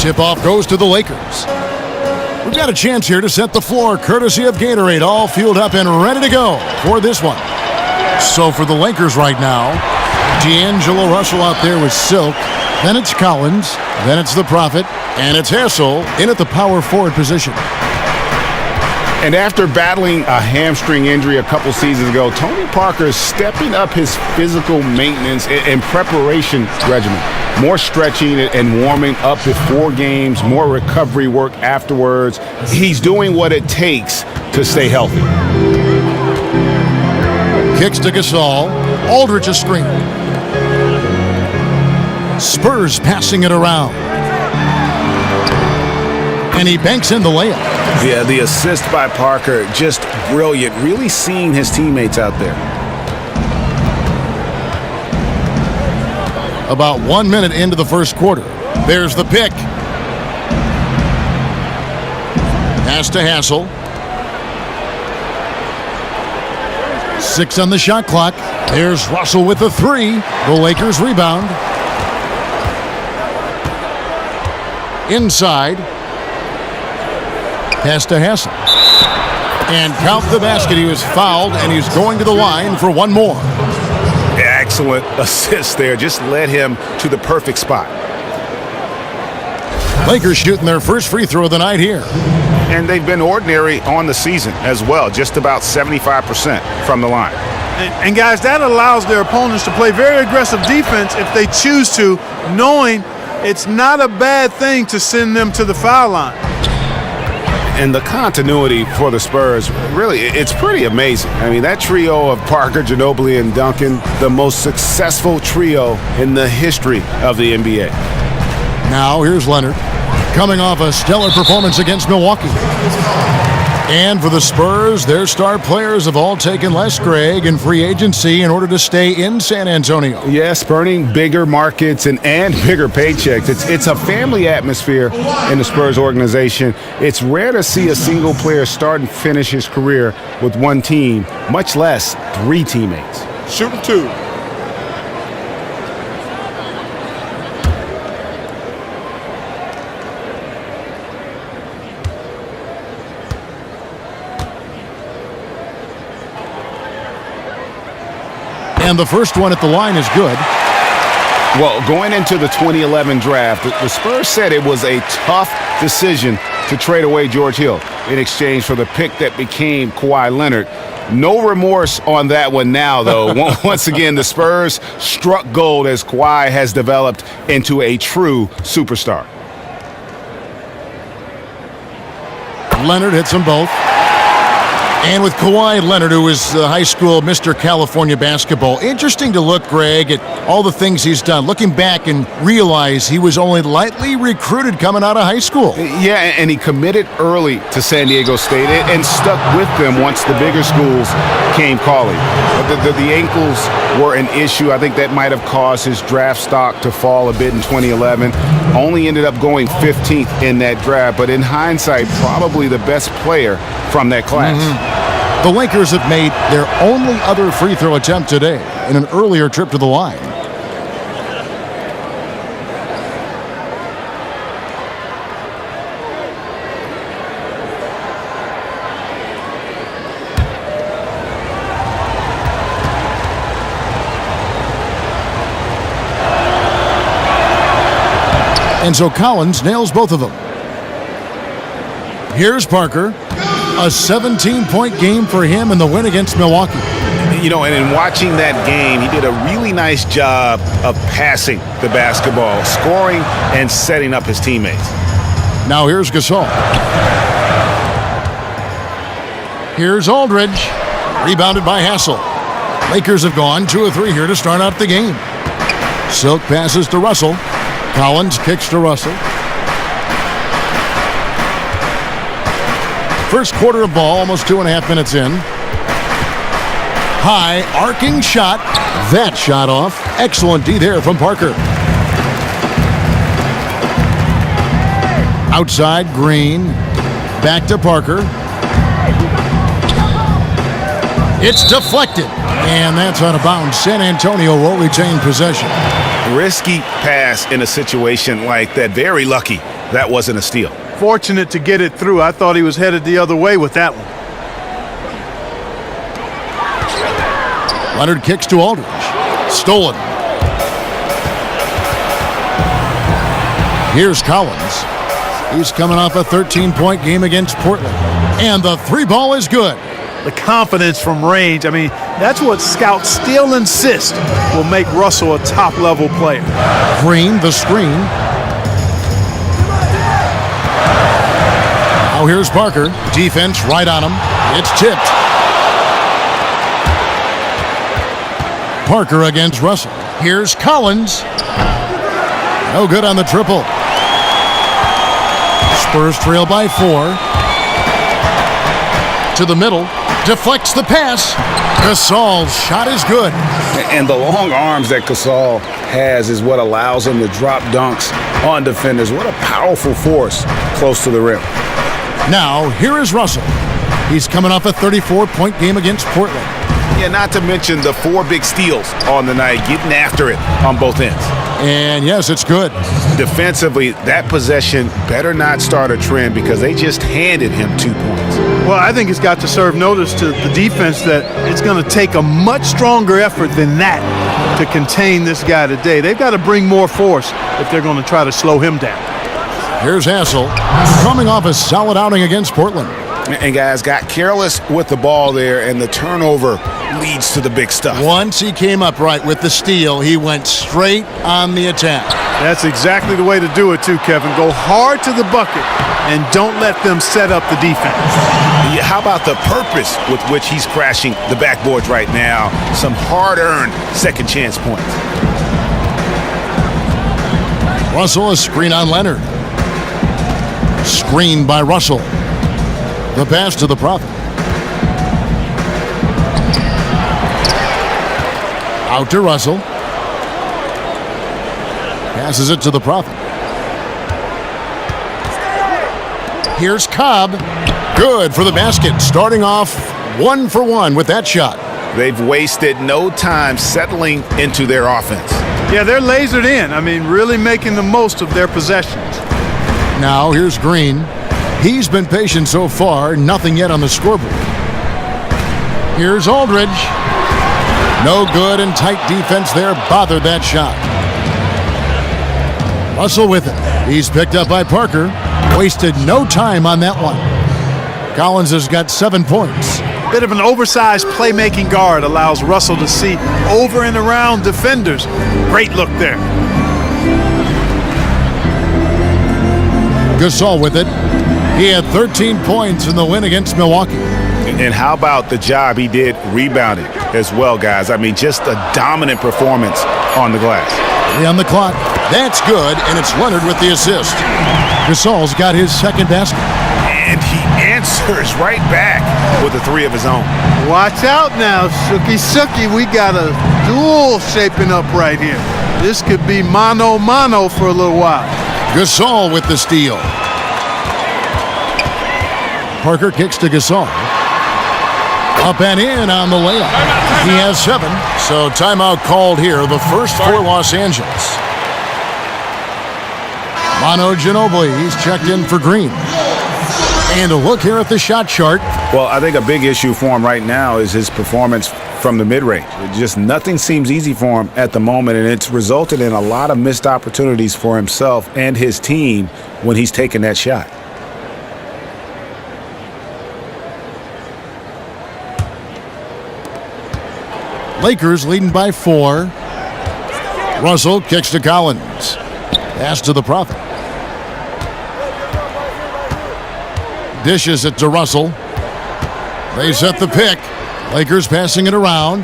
Tip-off goes to the Lakers. We've got a chance here to set the floor, courtesy of Gatorade, all fueled up and ready to go for this one. So for the Lakers right now, D'Angelo Russell out there with Silk. Then it's Collins. Then it's the Prophet. And it's Hassel in at the power forward position. And after battling a hamstring injury a couple seasons ago, Tony Parker is stepping up his physical maintenance and preparation regimen. More stretching and warming up before games, more recovery work afterwards. He's doing what it takes to stay healthy. Kicks to Gasol. Aldridge a screen. Spurs passing it around. And he banks in the layup. Yeah, the assist by Parker, just brilliant. Really seeing his teammates out there. About 1 minute into the first quarter. There's the pick. Pass to Hassel. 6 on the shot clock. There's Russell with the 3. The Lakers rebound. Inside. Pass to Hassel. And count the basket. He was fouled, and he's going to the line for one more. Excellent assist there. Just led him to the perfect spot. Lakers shooting their first free throw of the night here. And they've been ordinary on the season as well. Just about 75% from the line. And guys, that allows their opponents to play very aggressive defense if they choose to, knowing it's not a bad thing to send them to the foul line. And the continuity for the Spurs, really, it's pretty amazing. I mean, that trio of Parker, Ginobili, and Duncan, the most successful trio in the history of the NBA. Now, here's Leonard, coming off a stellar performance against Milwaukee. And for the Spurs, their star players have all taken less, Greg, in free agency in order to stay in San Antonio. Yes, burning bigger markets and bigger paychecks. It's a family atmosphere in the Spurs organization. It's rare to see a single player start and finish his career with one team, much less 3 teammates. Shooting 2. And the first one at the line is good. Well, going into the 2011 draft, the Spurs said it was a tough decision to trade away George Hill in exchange for the pick that became Kawhi Leonard. No remorse on that one now, though. Once again, the Spurs struck gold as Kawhi has developed into a true superstar. Leonard hits them both. And with Kawhi Leonard, who is the high school Mr. California basketball, interesting to look, Greg, at all the things he's done. Looking back and realize he was only lightly recruited coming out of high school. Yeah, and he committed early to San Diego State and stuck with them once the bigger schools came calling. But the ankles were an issue. I think that might have caused his draft stock to fall a bit in 2011. Only ended up going 15th in that draft, but in hindsight, probably the best player from that class. The Lakers have made their only other free throw attempt today in an earlier trip to the line. And so Collins nails both of them. Here's Parker. A 17-point game for him in the win against Milwaukee. You know, and in watching that game, he did a really nice job of passing the basketball, scoring and setting up his teammates. Now here's Gasol. Here's Aldridge. Rebounded by Hassel. Lakers have gone 2 of 3 here to start out the game. Silk passes to Russell. Collins kicks to Russell. First quarter of ball, almost 2.5 minutes in. High, arcing shot. That shot off. Excellent D there from Parker. Outside, Green. Back to Parker. It's deflected. And that's out of bounds. San Antonio will retain possession. Risky pass in a situation like that. Very lucky that wasn't a steal. Fortunate to get it through. I thought he was headed the other way with that one. Leonard kicks to Aldridge. Stolen. Here's Collins. He's coming off a 13-point game against Portland. And the three ball is good. The confidence from range. I mean, that's what scouts still insist will make Russell a top-level player. Green, the screen. Now here's Parker. Defense right on him. It's tipped. Parker against Russell. Here's Collins. No good on the triple. Spurs trail by 4. To the middle. Deflects the pass. Gasol's shot is good. And the long arms that Gasol has is what allows him to drop dunks on defenders. What a powerful force close to the rim. Now, here is Russell. He's coming off a 34-point game against Portland. Yeah, not to mention the 4 big steals on the night, getting after it on both ends. And yes, it's good. Defensively, that possession better not start a trend because they just handed him 2 points. Well, I think it's got to serve notice to the defense that it's going to take a much stronger effort than that to contain this guy today. They've got to bring more force if they're going to try to slow him down. Here's Hassel, coming off a solid outing against Portland. And guys got careless with the ball there, and the turnover leads to the big stuff. Once he came up right with the steal, he went straight on the attack. That's exactly the way to do it too, Kevin. Go hard to the bucket and don't let them set up the defense. Yeah, how about the purpose with which he's crashing the backboards right now? Some hard-earned second chance points. Russell, a screen on Leonard. Screen by Russell. The pass to the Prophet. Out to Russell. Passes it to the Prophet. Here's Cobb. Good for the basket. Starting off 1 for 1 with that shot. They've wasted no time settling into their offense. Yeah, they're lasered in. I mean, really making the most of their possessions. Now here's Green. He's been patient so far. Nothing yet on the scoreboard. Here's Aldridge. No good, and tight defense there bothered that shot. Russell with it. He's picked up by Parker. Wasted no time on that one. Collins has got 7 points. Bit of an oversized playmaking guard allows Russell to see over and around defenders. Great look there. Gasol with it. He had 13 points in the win against Milwaukee. And how about the job he did rebounding as well, guys? I mean, just a dominant performance on the glass. 3 on the clock. That's good, and it's Leonard with the assist. Gasol's got his second basket. And he answers right back with a 3 of his own. Watch out now, Suki. We got a duel shaping up right here. This could be mano-mano for a little while. Gasol with the steal. Parker kicks to Gasol. Up and in on the layup. He has 7, so timeout called here. The first for Los Angeles. Manu Ginobili, he's checked in for Green. And a look here at the shot chart. Well, I think a big issue for him right now is his performance from the mid-range. Just nothing seems easy for him at the moment, and it's resulted in a lot of missed opportunities for himself and his team when he's taken that shot. Lakers leading by 4. Russell kicks to Collins. Pass to the Prophet. Dishes it to Russell. They set the pick. Lakers passing it around.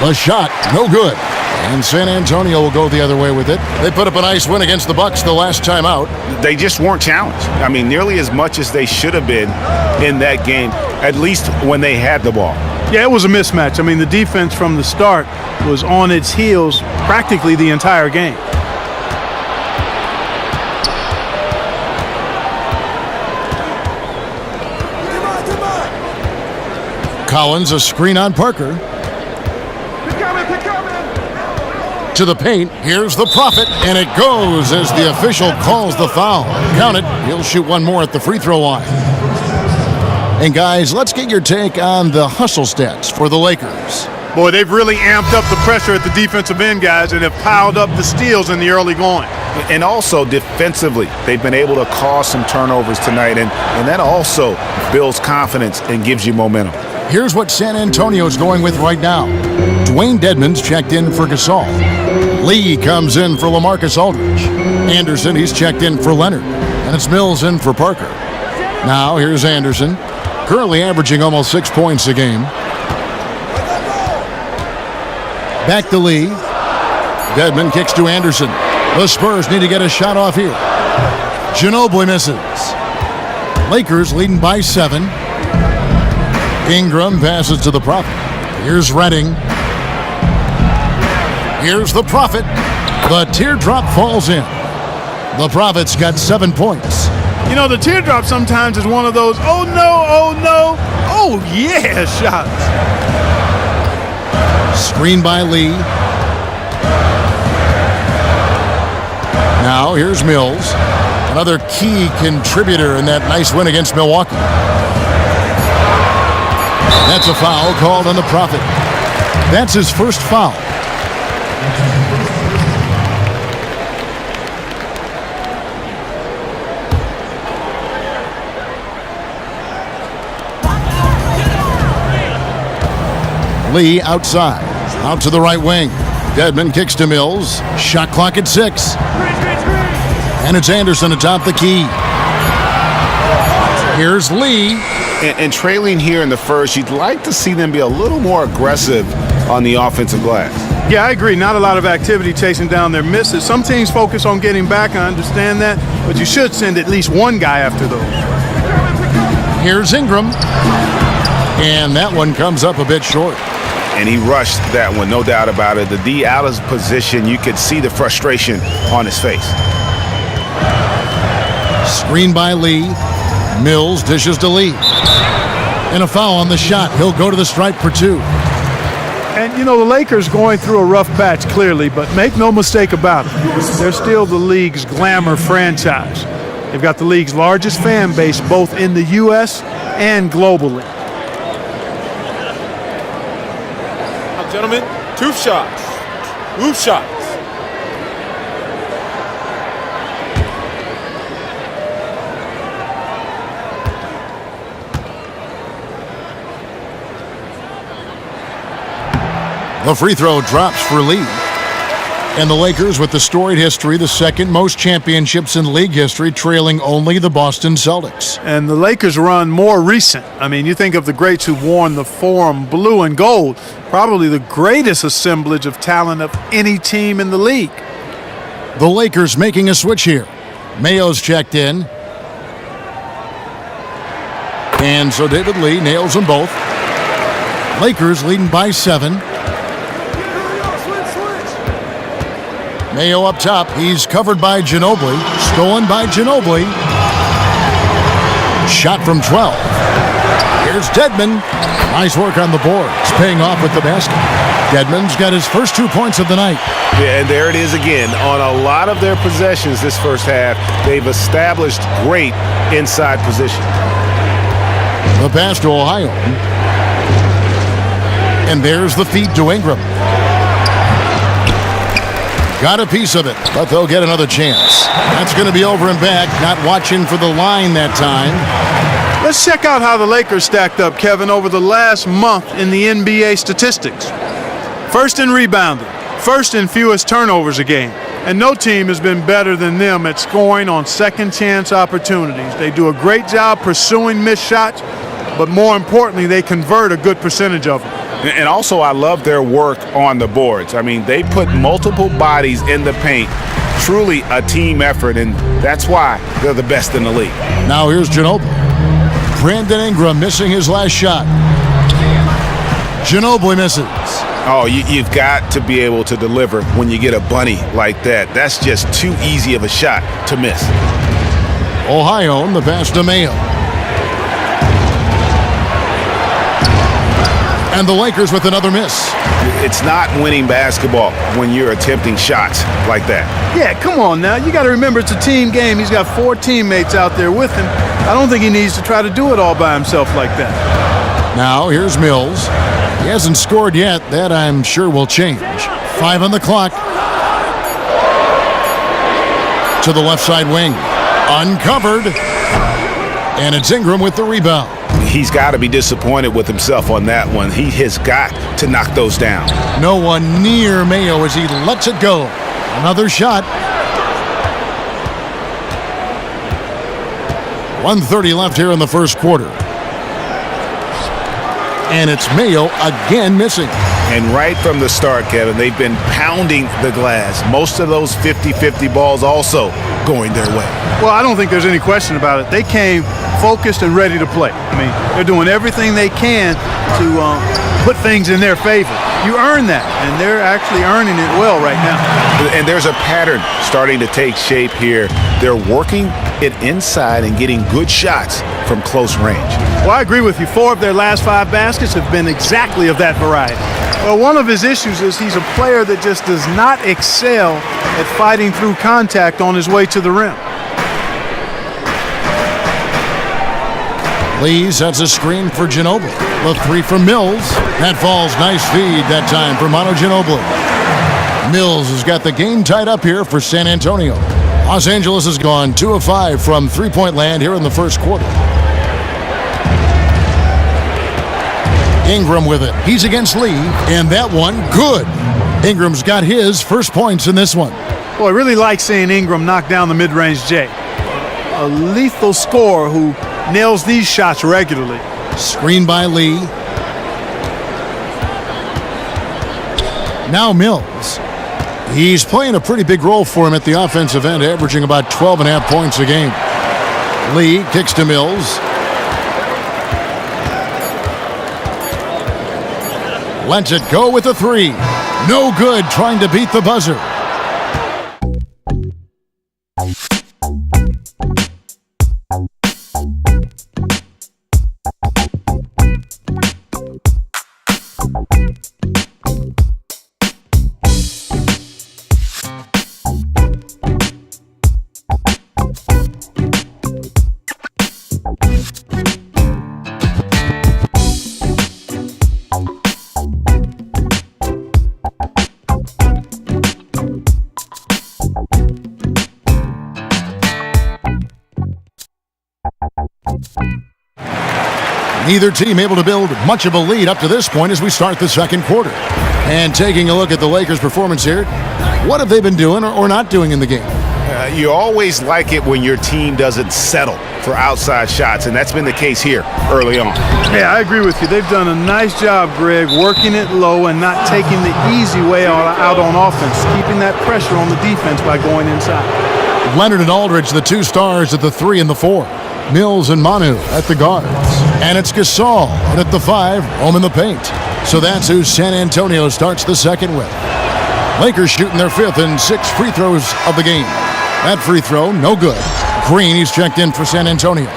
The shot, no good. And San Antonio will go the other way with it. They put up a nice win against the Bucks the last time out. They just weren't challenged. I mean, nearly as much as they should have been in that game, at least when they had the ball. Yeah, it was a mismatch. I mean, the defense from the start was on its heels practically the entire game. Collins, a screen on Parker. To the paint. Here's the Prophet, and it goes as the official calls the foul. Count it. He'll shoot one more at the free throw line. And guys, let's get your take on the hustle stats for the Lakers. Boy, they've really amped up the pressure at the defensive end, guys, and have piled up the steals in the early going. And also defensively, they've been able to cause some turnovers tonight, and that also builds confidence and gives you momentum. Here's what San Antonio's going with right now. Dwayne Dedmon's checked in for Gasol. Lee comes in for LaMarcus Aldridge. Anderson, he's checked in for Leonard. And it's Mills in for Parker. Now here's Anderson, currently averaging almost 6 points a game. Back to Lee. Dedmon kicks to Anderson. The Spurs need to get a shot off here. Ginobili misses. Lakers leading by 7. Ingram passes to the Prophet. Here's Redding. Here's the Prophet. The teardrop falls in. The Prophet's got 7 points. You know, the teardrop sometimes is one of those, oh no, oh yeah shots. Screen by Lee. Now here's Mills. Another key contributor in that nice win against Milwaukee. That's a foul called on the Prophet. That's his first foul. Lee outside. Out to the right wing. Dedmon kicks to Mills. Shot clock at 6. And it's Anderson atop the key. Here's Lee. And trailing here in the first, you'd like to see them be a little more aggressive on the offensive glass. Yeah, I agree. Not a lot of activity chasing down their misses. Some teams focus on getting back. I understand that. But you should send at least one guy after those. Here's Ingram. And that one comes up a bit short. And he rushed that one, no doubt about it. The D out of position, you could see the frustration on his face. Screen by Lee. Mills dishes to Lee. And a foul on the shot. He'll go to the stripe for 2. And, you know, the Lakers going through a rough patch, clearly, but make no mistake about it. They're still the league's glamour franchise. They've got the league's largest fan base, both in the U.S. and globally. Gentlemen, 2 shots. 2 shots. The free throw drops for Lee. And the Lakers, with the storied history, the second most championships in league history, trailing only the Boston Celtics. And the Lakers run more recent. I mean, you think of the greats who've worn the Forum blue and gold, probably the greatest assemblage of talent of any team in the league. The Lakers making a switch here. Mayo's checked in. And so David Lee nails them both. Lakers leading by 7. Mayo up top. He's covered by Ginobili. Stolen by Ginobili. Shot from 12. Here's Dedmon. Nice work on the boards. Paying off with the basket. Dedmon's got his first 2 points of the night. Yeah, and there it is again. On a lot of their possessions this first half, they've established great inside position. The pass to Ohio. And there's the feed to Ingram. Got a piece of it, but they'll get another chance. That's going to be over and back. Not watching for the line that time. Let's check out how the Lakers stacked up, Kevin, over the last month in the NBA statistics. First in rebounding, first in fewest turnovers a game, and no team has been better than them at scoring on second chance opportunities. They do a great job pursuing missed shots, but more importantly, they convert a good percentage of them. And also, I love their work on the boards. I mean, they put multiple bodies in the paint. Truly a team effort, and that's why they're the best in the league. Now here's Ginobili. Brandon Ingram missing his last shot. Ginobili misses. Oh, you've got to be able to deliver when you get a bunny like that. That's just too easy of a shot to miss. Ohio, the pass to Mayo. And the Lakers with another miss. It's not winning basketball when you're attempting shots like that. Yeah, come on now. You got to remember it's a team game. He's got 4 teammates out there with him. I don't think he needs to try to do it all by himself like that. Now here's Mills. He hasn't scored yet. That I'm sure will change. 5 on the clock. To the left side wing. Uncovered. And it's Ingram with the rebound. He's got to be disappointed with himself on that one. He has got to knock those down. No one near Mayo as he lets it go. Another shot. 1:30 left here in the first quarter. And it's Mayo again missing. And right from the start, Kevin, they've been pounding the glass. Most of those 50-50 balls also going their way. Well, I don't think there's any question about it. They came focused and ready to play. I mean, they're doing everything they can to put things in their favor. You earn that, and they're actually earning it well right now. And there's a pattern starting to take shape here. They're working it inside and getting good shots from close range. Well, I agree with you. 4 of their last 5 baskets have been exactly of that variety. Well, one of his issues is he's a player that just does not excel at fighting through contact on his way to the rim. Lee sets a screen for Ginobili. The 3 from Mills. That falls. Nice feed that time for Manu Ginobili. Mills has got the game tied up here for San Antonio. Los Angeles has gone 2 of 5 from three-point land here in the first quarter. Ingram with it. He's against Lee, and that one, good. Ingram's got his first points in this one. Well, I really like seeing Ingram knock down the mid-range J. A lethal scorer who nails these shots regularly. Screen by Lee. Now Mills. He's playing a pretty big role for him at the offensive end, averaging about 12.5 points a game. Lee kicks to Mills. Lets it go with a 3. No good, trying to beat the buzzer. Neither team able to build much of a lead up to this point as we start the second quarter. And taking a look at the Lakers' performance here, what have they been doing or not doing in the game? You always like it when your team doesn't settle for outside shots, and that's been the case here early on. Yeah, I agree with you. They've done a nice job, Greg, working it low and not taking the easy way out on offense, keeping that pressure on the defense by going inside. Leonard and Aldridge, the 2 stars at the 3 and the 4. Mills and Manu at the guards. And it's Gasol out at the 5, home in the paint. So that's who San Antonio starts the second with. Lakers shooting their 5th and 6th free throws of the game. That free throw, no good. Green, he's checked in for San Antonio.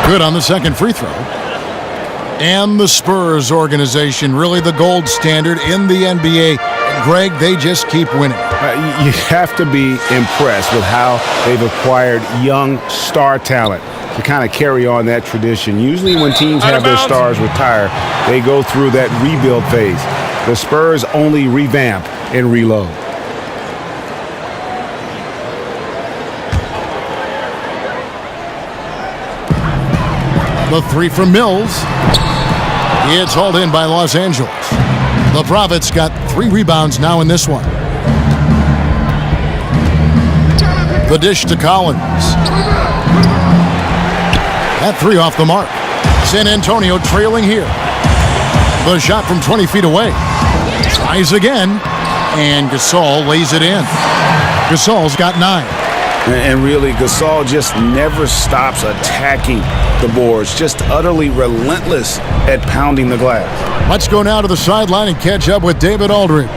Good on the second free throw. And the Spurs organization, really the gold standard in the NBA. Greg, they just keep winning. You have to be impressed with how they've acquired young star talent to kind of carry on that tradition. Usually when teams have their stars retire, they go through that rebuild phase. The Spurs only revamp and reload. The 3 from Mills. It's hauled in by Los Angeles. The Prophets got 3 rebounds now in this one. The dish to Collins. That 3 off the mark. San Antonio trailing here. The shot from 20 feet away. Tries again. And Gasol lays it in. Gasol's got 9. And really, Gasol just never stops attacking the boards, just utterly relentless at pounding the glass. Let's go now to the sideline and catch up with David Aldridge.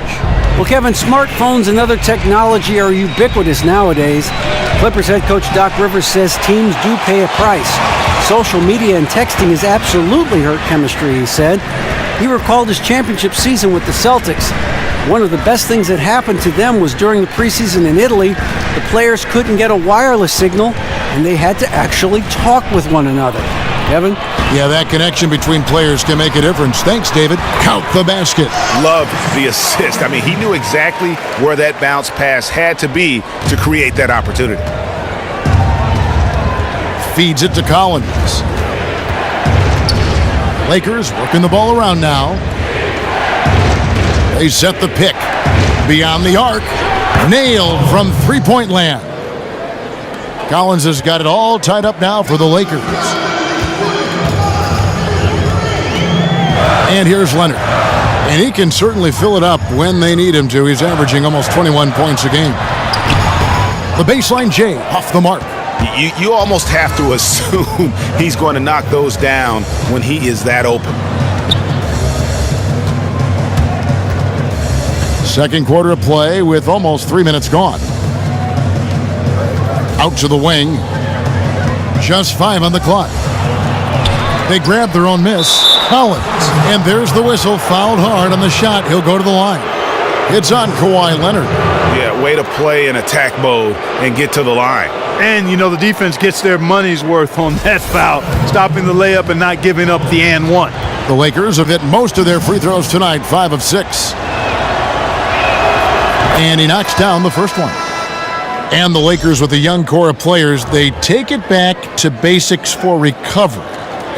Well, Kevin, smartphones and other technology are ubiquitous nowadays. Clippers head coach Doc Rivers says teams do pay a price. Social media and texting has absolutely hurt chemistry, he said. He recalled his championship season with the Celtics. One of the best things that happened to them was during the preseason in Italy, the players couldn't get a wireless signal, and they had to actually talk with one another. Kevin? Yeah, that connection between players can make a difference. Thanks, David. Count the basket. Loved the assist. I mean, he knew exactly where that bounce pass had to be to create that opportunity. Feeds it to Collins. Lakers working the ball around now. They set the pick. Beyond the arc. Nailed from three-point land. Collins has got it all tied up now for the Lakers. And here's Leonard. And he can certainly fill it up when they need him to. He's averaging almost 21 points a game. The baseline J off the mark. You almost have to assume he's going to knock those down when he is that open. Second quarter of play with almost 3 minutes gone. Out to the wing. Just 5 on the clock. They grab their own miss. Collins. And there's the whistle. Fouled hard on the shot. He'll go to the line. It's on Kawhi Leonard. Yeah, way to play in attack mode and get to the line. And, you know, the defense gets their money's worth on that foul, stopping the layup and not giving up the and one. The Lakers have hit most of their free throws tonight, 5 of 6. And he knocks down the first one. And the Lakers, with a young core of players, they take it back to basics for recovery.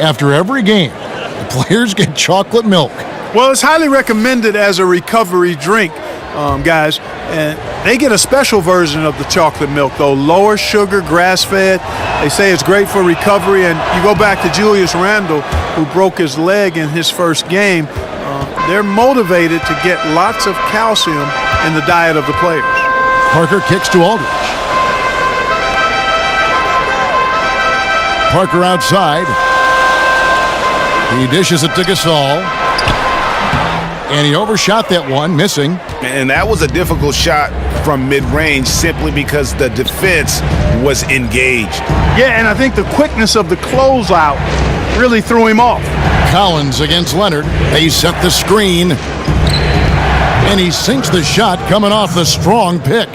After every game, the players get chocolate milk. Well, it's highly recommended as a recovery drink, guys. And they get a special version of the chocolate milk, though. Lower sugar, grass-fed. They say it's great for recovery. And you go back to Julius Randle, who broke his leg in his first game. They're motivated to get lots of calcium in the diet of the players. Parker kicks to Aldridge. Parker outside. He dishes it to Gasol. And he overshot that one, missing. And that was a difficult shot from mid-range simply because the defense was engaged. Yeah, and I think the quickness of the closeout really threw him off. Collins against Leonard. They set the screen. And he sinks the shot coming off the strong pick.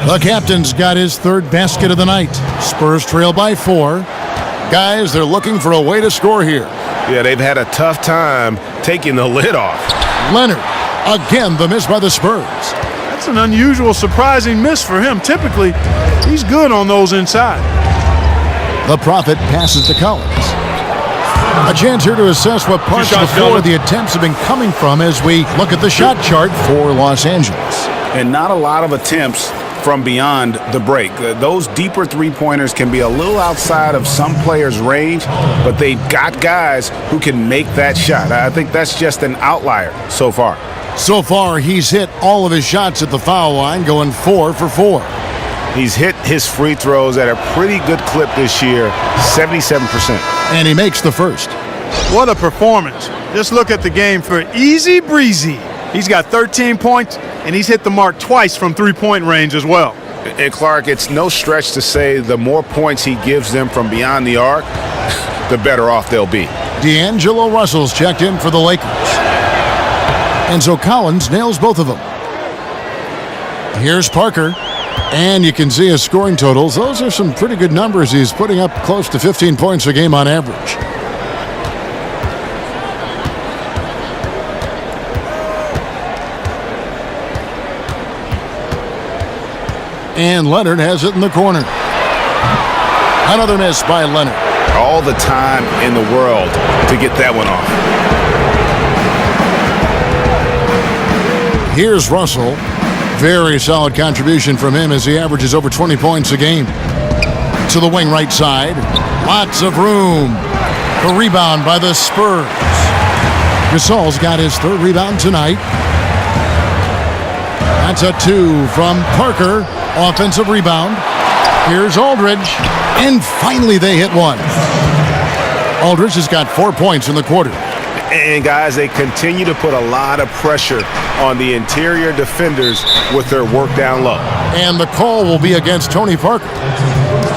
The captain's got his third basket of the night. Spurs trail by 4. Guys, they're looking for a way to score here. Yeah, they've had a tough time taking the lid off. Leonard, again the miss by the Spurs. That's an unusual, surprising miss for him. Typically, he's good on those inside. The Prophet passes to Collins. A chance here to assess what parts of the floor the attempts have been coming from as we look at the shot chart for Los Angeles. And not a lot of attempts from beyond the break. Those deeper three-pointers can be a little outside of some players' range, but they've got guys who can make that shot. I think that's just an outlier so far. So far, he's hit all of his shots at the foul line, going 4 for 4. He's hit his free throws at a pretty good clip this year, 77%. And he makes the first. What a performance. Just look at the game for easy breezy. He's got 13 points, and he's hit the mark twice from three-point range as well. And Clark, it's no stretch to say the more points he gives them from beyond the arc, the better off they'll be. D'Angelo Russell's checked in for the Lakers. And so Collins nails both of them. Here's Parker. And you can see his scoring totals. Those are some pretty good numbers. He's putting up close to 15 points a game on average. And Leonard has it in the corner. Another miss by Leonard. All the time in the world to get that one off. Here's Russell. Very solid contribution from him as he averages over 20 points a game. To the wing right side. Lots of room. The rebound by the Spurs. Gasol's got his third rebound tonight. That's a 2 from Parker. Offensive rebound. Here's Aldridge. And finally they hit one. Aldridge has got 4 points in the quarter. And, guys, they continue to put a lot of pressure on the interior defenders with their work down low. And the call will be against Tony Parker.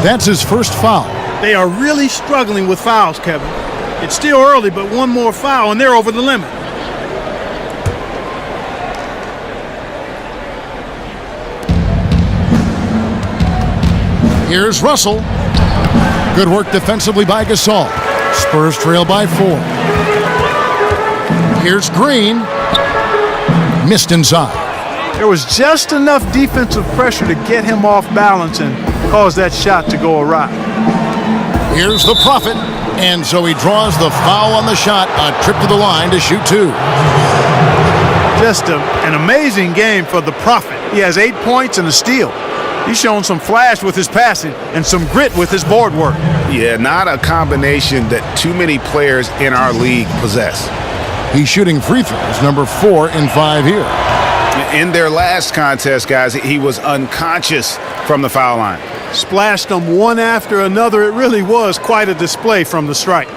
That's his first foul. They are really struggling with fouls, Kevin. It's still early, but one more foul, and they're over the limit. Here's Russell. Good work defensively by Gasol. Spurs trail by 4. Here's Green. Missed inside. There was just enough defensive pressure to get him off balance and cause that shot to go awry. Here's the Prophet. And so he draws the foul on the shot. A trip to the line to shoot 2. Just an amazing game for the Prophet. He has 8 points and a steal. He's shown some flash with his passing and some grit with his board work. Yeah, not a combination that too many players in our league possess. He's shooting free throws, number 4 in 5 here. In their last contest, guys, he was unconscious from the foul line. Splashed them one after another. It really was quite a display from the stripe.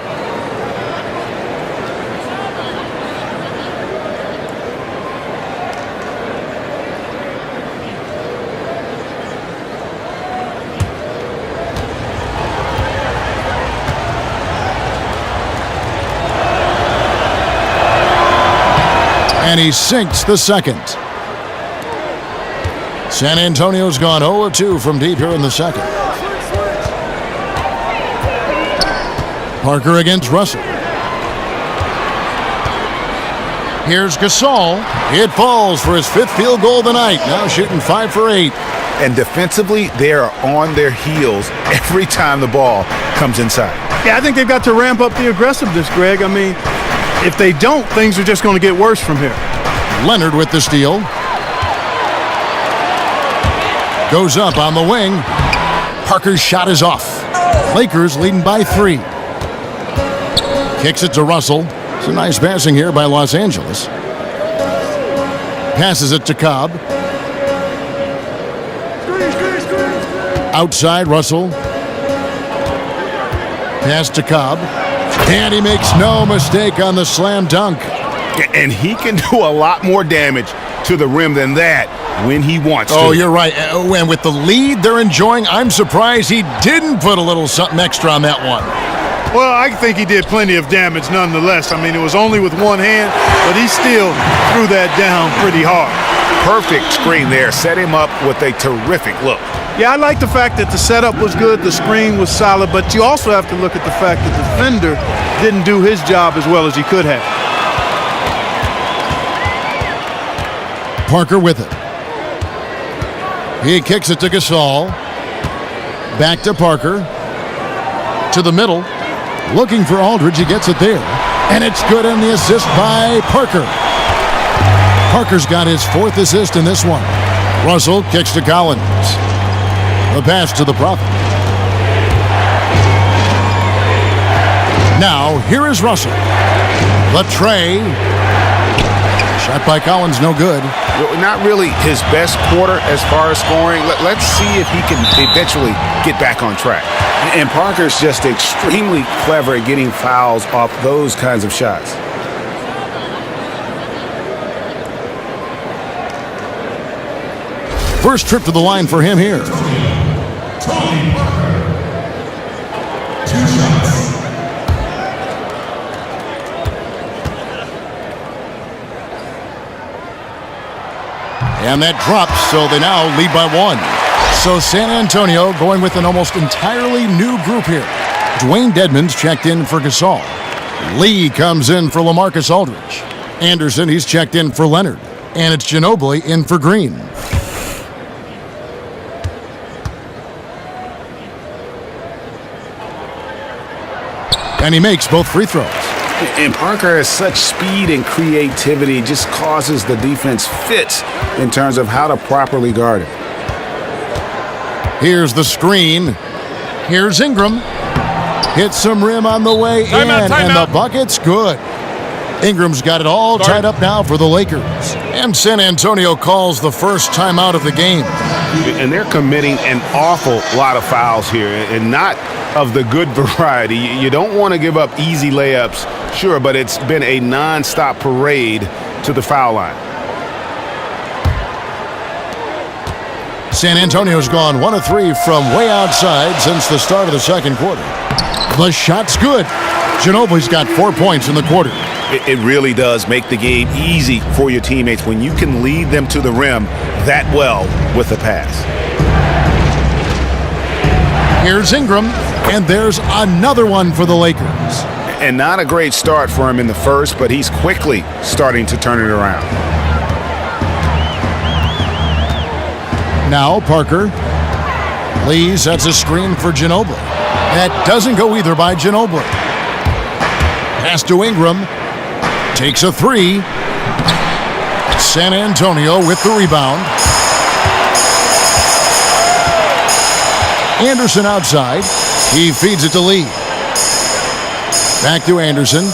And he sinks the second. San Antonio's gone 0-2 from deep here in the second. Parker against Russell. Here's Gasol. It falls for his 5th field goal of the night. Now shooting 5 for 8. And defensively, they are on their heels every time the ball comes inside. Yeah, I think they've got to ramp up the aggressiveness, Greg. I mean, if they don't, things are just going to get worse from here. Leonard with the steal. Goes up on the wing. Parker's shot is off. Lakers leading by 3. Kicks it to Russell. It's a nice passing here by Los Angeles. Passes it to Cobb. Outside, Russell. Pass to Cobb. And he makes no mistake on the slam dunk. And he can do a lot more damage to the rim than that when he wants to. Oh, you're right. And with the lead they're enjoying, I'm surprised he didn't put a little something extra on that one. Well, I think he did plenty of damage nonetheless. I mean, it was only with one hand, but he still threw that down pretty hard. Perfect screen there. Set him up with a terrific look. Yeah, I like the fact that the setup was good, the screen was solid, but you also have to look at the fact that the defender didn't do his job as well as he could have. Parker with it. He kicks it to Gasol. Back to Parker. To the middle. Looking for Aldridge. He gets it there. And it's good, and the assist by Parker. Parker's got his 4th assist in this one. Russell kicks to Collins. The pass to the Prophet. Now, here is Russell. The tray. Shot by Collins, no good. Not really his best quarter as far as scoring. Let's see if he can eventually get back on track. And Parker's just extremely clever at getting fouls off those kinds of shots. First trip to the line for him here. And that drops, so they now lead by 1. So San Antonio going with an almost entirely new group here. Dwayne Dedmon's checked in for Gasol. Lee comes in for LaMarcus Aldridge. Anderson, he's checked in for Leonard. And it's Ginobili in for Green. And he makes both free throws. And Parker has such speed and creativity, just causes the defense fits in terms of how to properly guard it. Here's the screen. Here's Ingram. Hits some rim on the way in, and the bucket's good. Ingram's got it all tied up now for the Lakers. And San Antonio calls the first timeout of the game. And they're committing an awful lot of fouls here, and not of the good variety. You don't want to give up easy layups, sure, but it's been a non-stop parade to the foul line. San Antonio's gone 1 of 3 from way outside since the start of the second quarter. The shot's good. Ginobili's got 4 points in the quarter. It really does make the game easy for your teammates when you can lead them to the rim that well with a pass. Here's Ingram, and there's another one for the Lakers. And not a great start for him in the first, but he's quickly starting to turn it around. Now Parker. Lee sets a screen for Ginobili. That doesn't go either by Ginobili. Pass to Ingram. Takes a 3. San Antonio with the rebound. Anderson outside. He feeds it to Lee. Back to Anderson.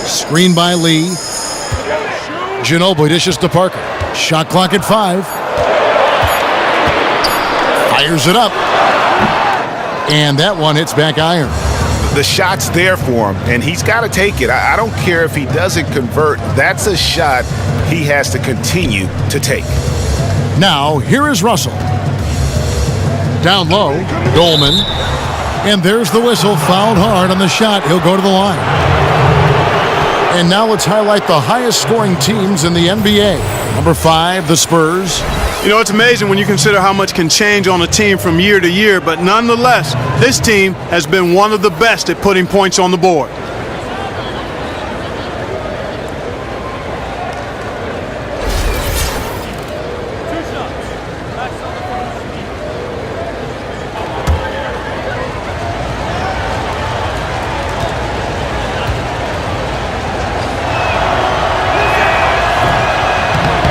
Screen by Lee. Ginobili dishes to Parker. Shot clock at 5. Fires it up. And that one hits back iron. The shot's there for him, and he's got to take it. I don't care if he doesn't convert. That's a shot he has to continue to take. Now, here is Russell. Down low, Dolman. And there's the whistle. Fouled hard on the shot. He'll go to the line. And now let's highlight the highest scoring teams in the NBA. Number 5, the Spurs. You know, it's amazing when you consider how much can change on a team from year to year, but nonetheless, this team has been one of the best at putting points on the board.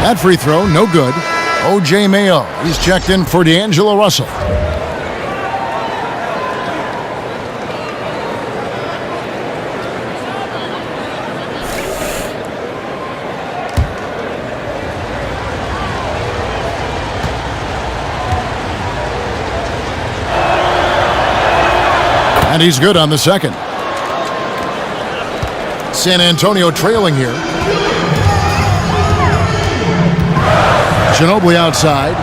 That free throw, no good. O.J. Mayo, he's checked in for D'Angelo Russell. And he's good on the second. San Antonio trailing here. Ginobili outside.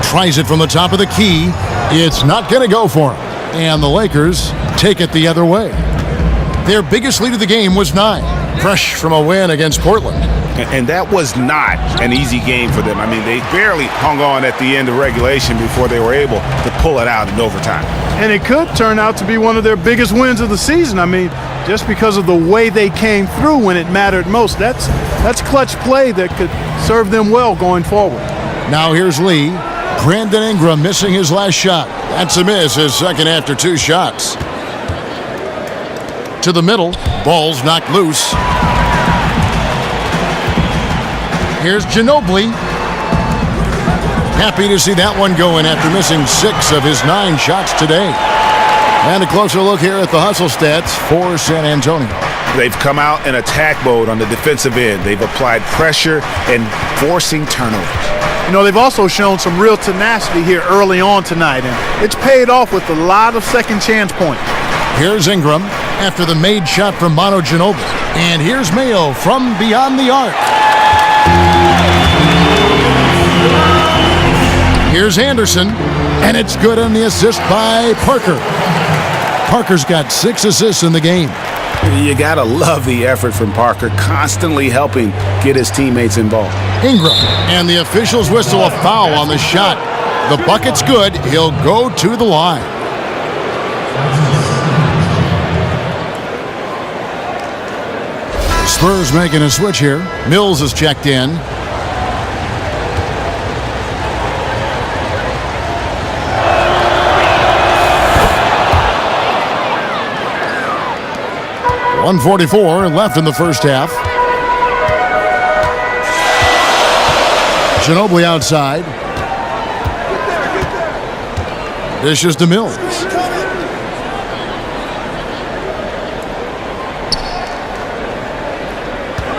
Tries it from the top of the key. It's not going to go for him. And the Lakers take it the other way. Their biggest lead of the game was 9. Fresh from a win against Portland. And that was not an easy game for them. I mean, they barely hung on at the end of regulation before they were able to pull it out in overtime. And it could turn out to be one of their biggest wins of the season. I mean, just because of the way they came through when it mattered most. That's clutch play that could serve them well going forward. Now here's Lee. Brandon Ingram missing his last shot. That's a miss, his second after 2 shots. To the middle. Ball's knocked loose. Here's Ginobili. Happy to see that one going after missing 6 of his 9 shots today. And a closer look here at the hustle stats for San Antonio. They've come out in attack mode on the defensive end. They've applied pressure and forcing turnovers. You know, they've also shown some real tenacity here early on tonight, and it's paid off with a lot of second chance points. Here's Ingram after the made shot from Manu Ginobili. And here's Mayo from beyond the arc. Here's Anderson, and it's good on the assist by Parker. Parker's got 6 assists in the game. You gotta love the effort from Parker, constantly helping get his teammates involved. Ingram, and the officials whistle a foul on the shot. The bucket's good. He'll go to the line. Spurs making a switch here. Mills is checked in. .144 left in the first half. Ginobili outside. Dishes to Mills.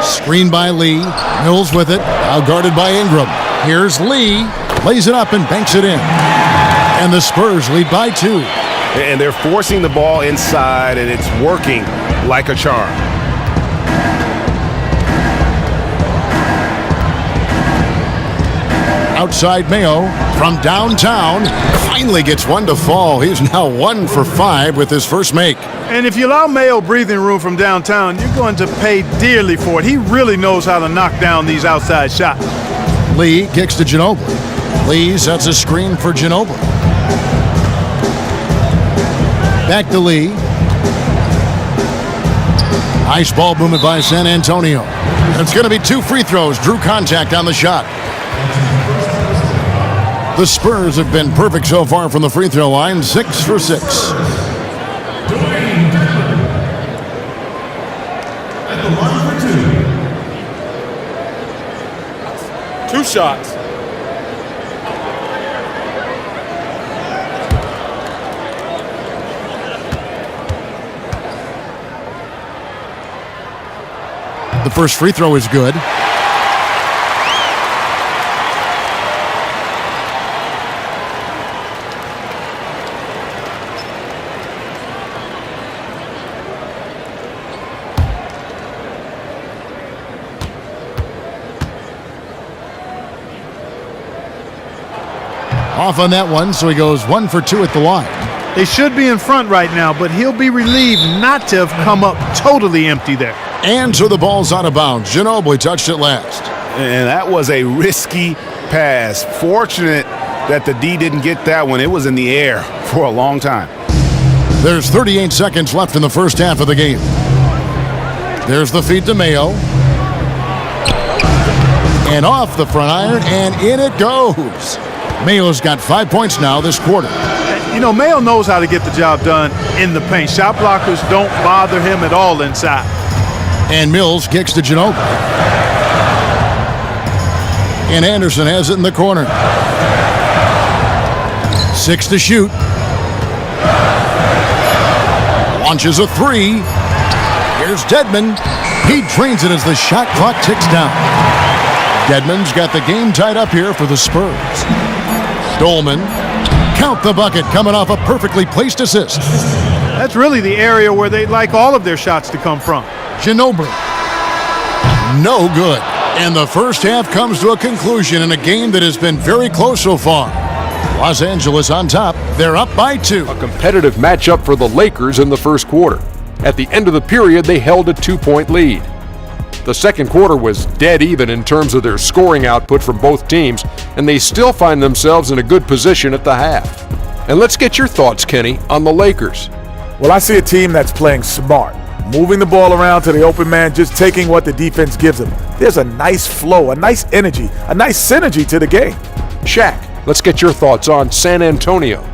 Screen by Lee. Mills with it. Now guarded by Ingram. Here's Lee. Lays it up and banks it in. And the Spurs lead by 2. And they're forcing the ball inside, and it's working like a charm. Outside Mayo from downtown. Finally gets one to fall. He's now 1 for 5 with his first make. And if you allow Mayo breathing room from downtown, you're going to pay dearly for it. He really knows how to knock down these outside shots. Lee kicks to Ginobili. Lee sets a screen for Ginobili. Back to Lee. Nice ball movement by San Antonio. It's going to be 2 free throws. Drew contact on the shot. The Spurs have been perfect so far from the free throw line. 6 for 6. Two shots. The first free throw is good. Off on that one, so he goes 1 for 2 at the line. They should be in front right now, but he'll be relieved not to have come up totally empty there. And so the ball's out of bounds. Ginobili touched it last. And that was a risky pass. Fortunate that the D didn't get that one. It was in the air for a long time. There's 38 seconds left in the first half of the game. There's the feed to Mayo. And off the front iron, and in it goes. Mayo's got 5 points now this quarter. You know, Mayo knows how to get the job done in the paint. Shot blockers don't bother him at all inside. And Mills kicks to Ginobili. And Anderson has it in the corner. 6 to shoot. Launches a 3. Here's Dedmon. He drains it as the shot clock ticks down. Dedmon's got the game tied up here for the Spurs. Dolman, count the bucket, coming off a perfectly placed assist. That's really the area where they'd like all of their shots to come from. Ginobili, no good. And the first half comes to a conclusion in a game that has been very close so far. Los Angeles on top. They're up by 2. A competitive matchup for the Lakers in the first quarter. At the end of the period, they held a 2-point lead. The second quarter was dead even in terms of their scoring output from both teams, and they still find themselves in a good position at the half. And let's get your thoughts, Kenny, on the Lakers. Well, I see a team that's playing smart, moving the ball around to the open man, just taking what the defense gives them. There's a nice flow, a nice energy, a nice synergy to the game. Shaq, let's get your thoughts on San Antonio.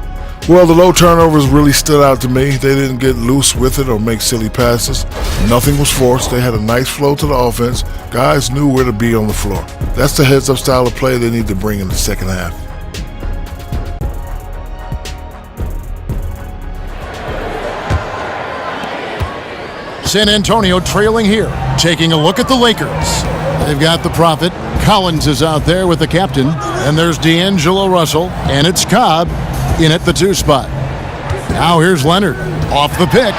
Well, the low turnovers really stood out to me. They didn't get loose with it or make silly passes. Nothing was forced. They had a nice flow to the offense. Guys knew where to be on the floor. That's the heads-up style of play they need to bring in the second half. San Antonio trailing here. Taking a look at the Lakers. They've got the prophet. Collins is out there with the captain. And there's D'Angelo Russell. And it's Cobb in at the 2 spot. Now here's Leonard off the pick.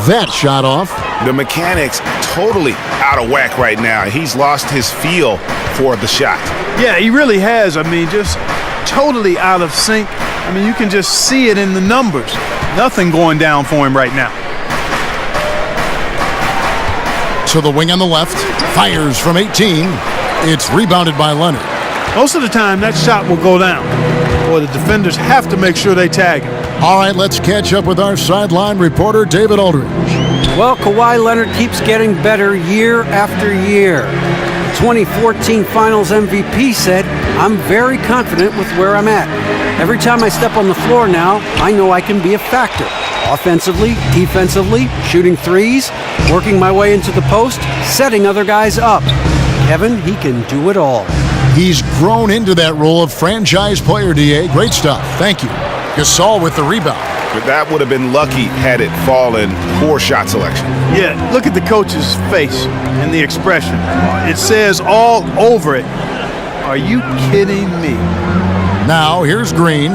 That shot off. The mechanics totally out of whack right now. He's lost his feel for the shot. Yeah, he really has. I mean, just totally out of sync. I mean, you can just see it in the numbers. Nothing going down for him right now. To the wing on the left. Fires from 18. It's rebounded by Leonard. Most of the time, that shot will go down. Boy, the defenders have to make sure they tag him. All right, let's catch up with our sideline reporter, David Aldridge. Well, Kawhi Leonard keeps getting better year after year. The 2014 Finals MVP said, "I'm very confident with where I'm at. Every time I step on the floor now, I know I can be a factor. Offensively, defensively, shooting threes, working my way into the post, setting other guys up. Kevin, he can do it all." He's grown into that role of franchise player, DA. Great stuff. Thank you. Gasol with the rebound. But that would have been lucky had it fallen. Poor shot selection. Yeah, look at the coach's face and the expression. It says all over it, "Are you kidding me?" Now, here's Green.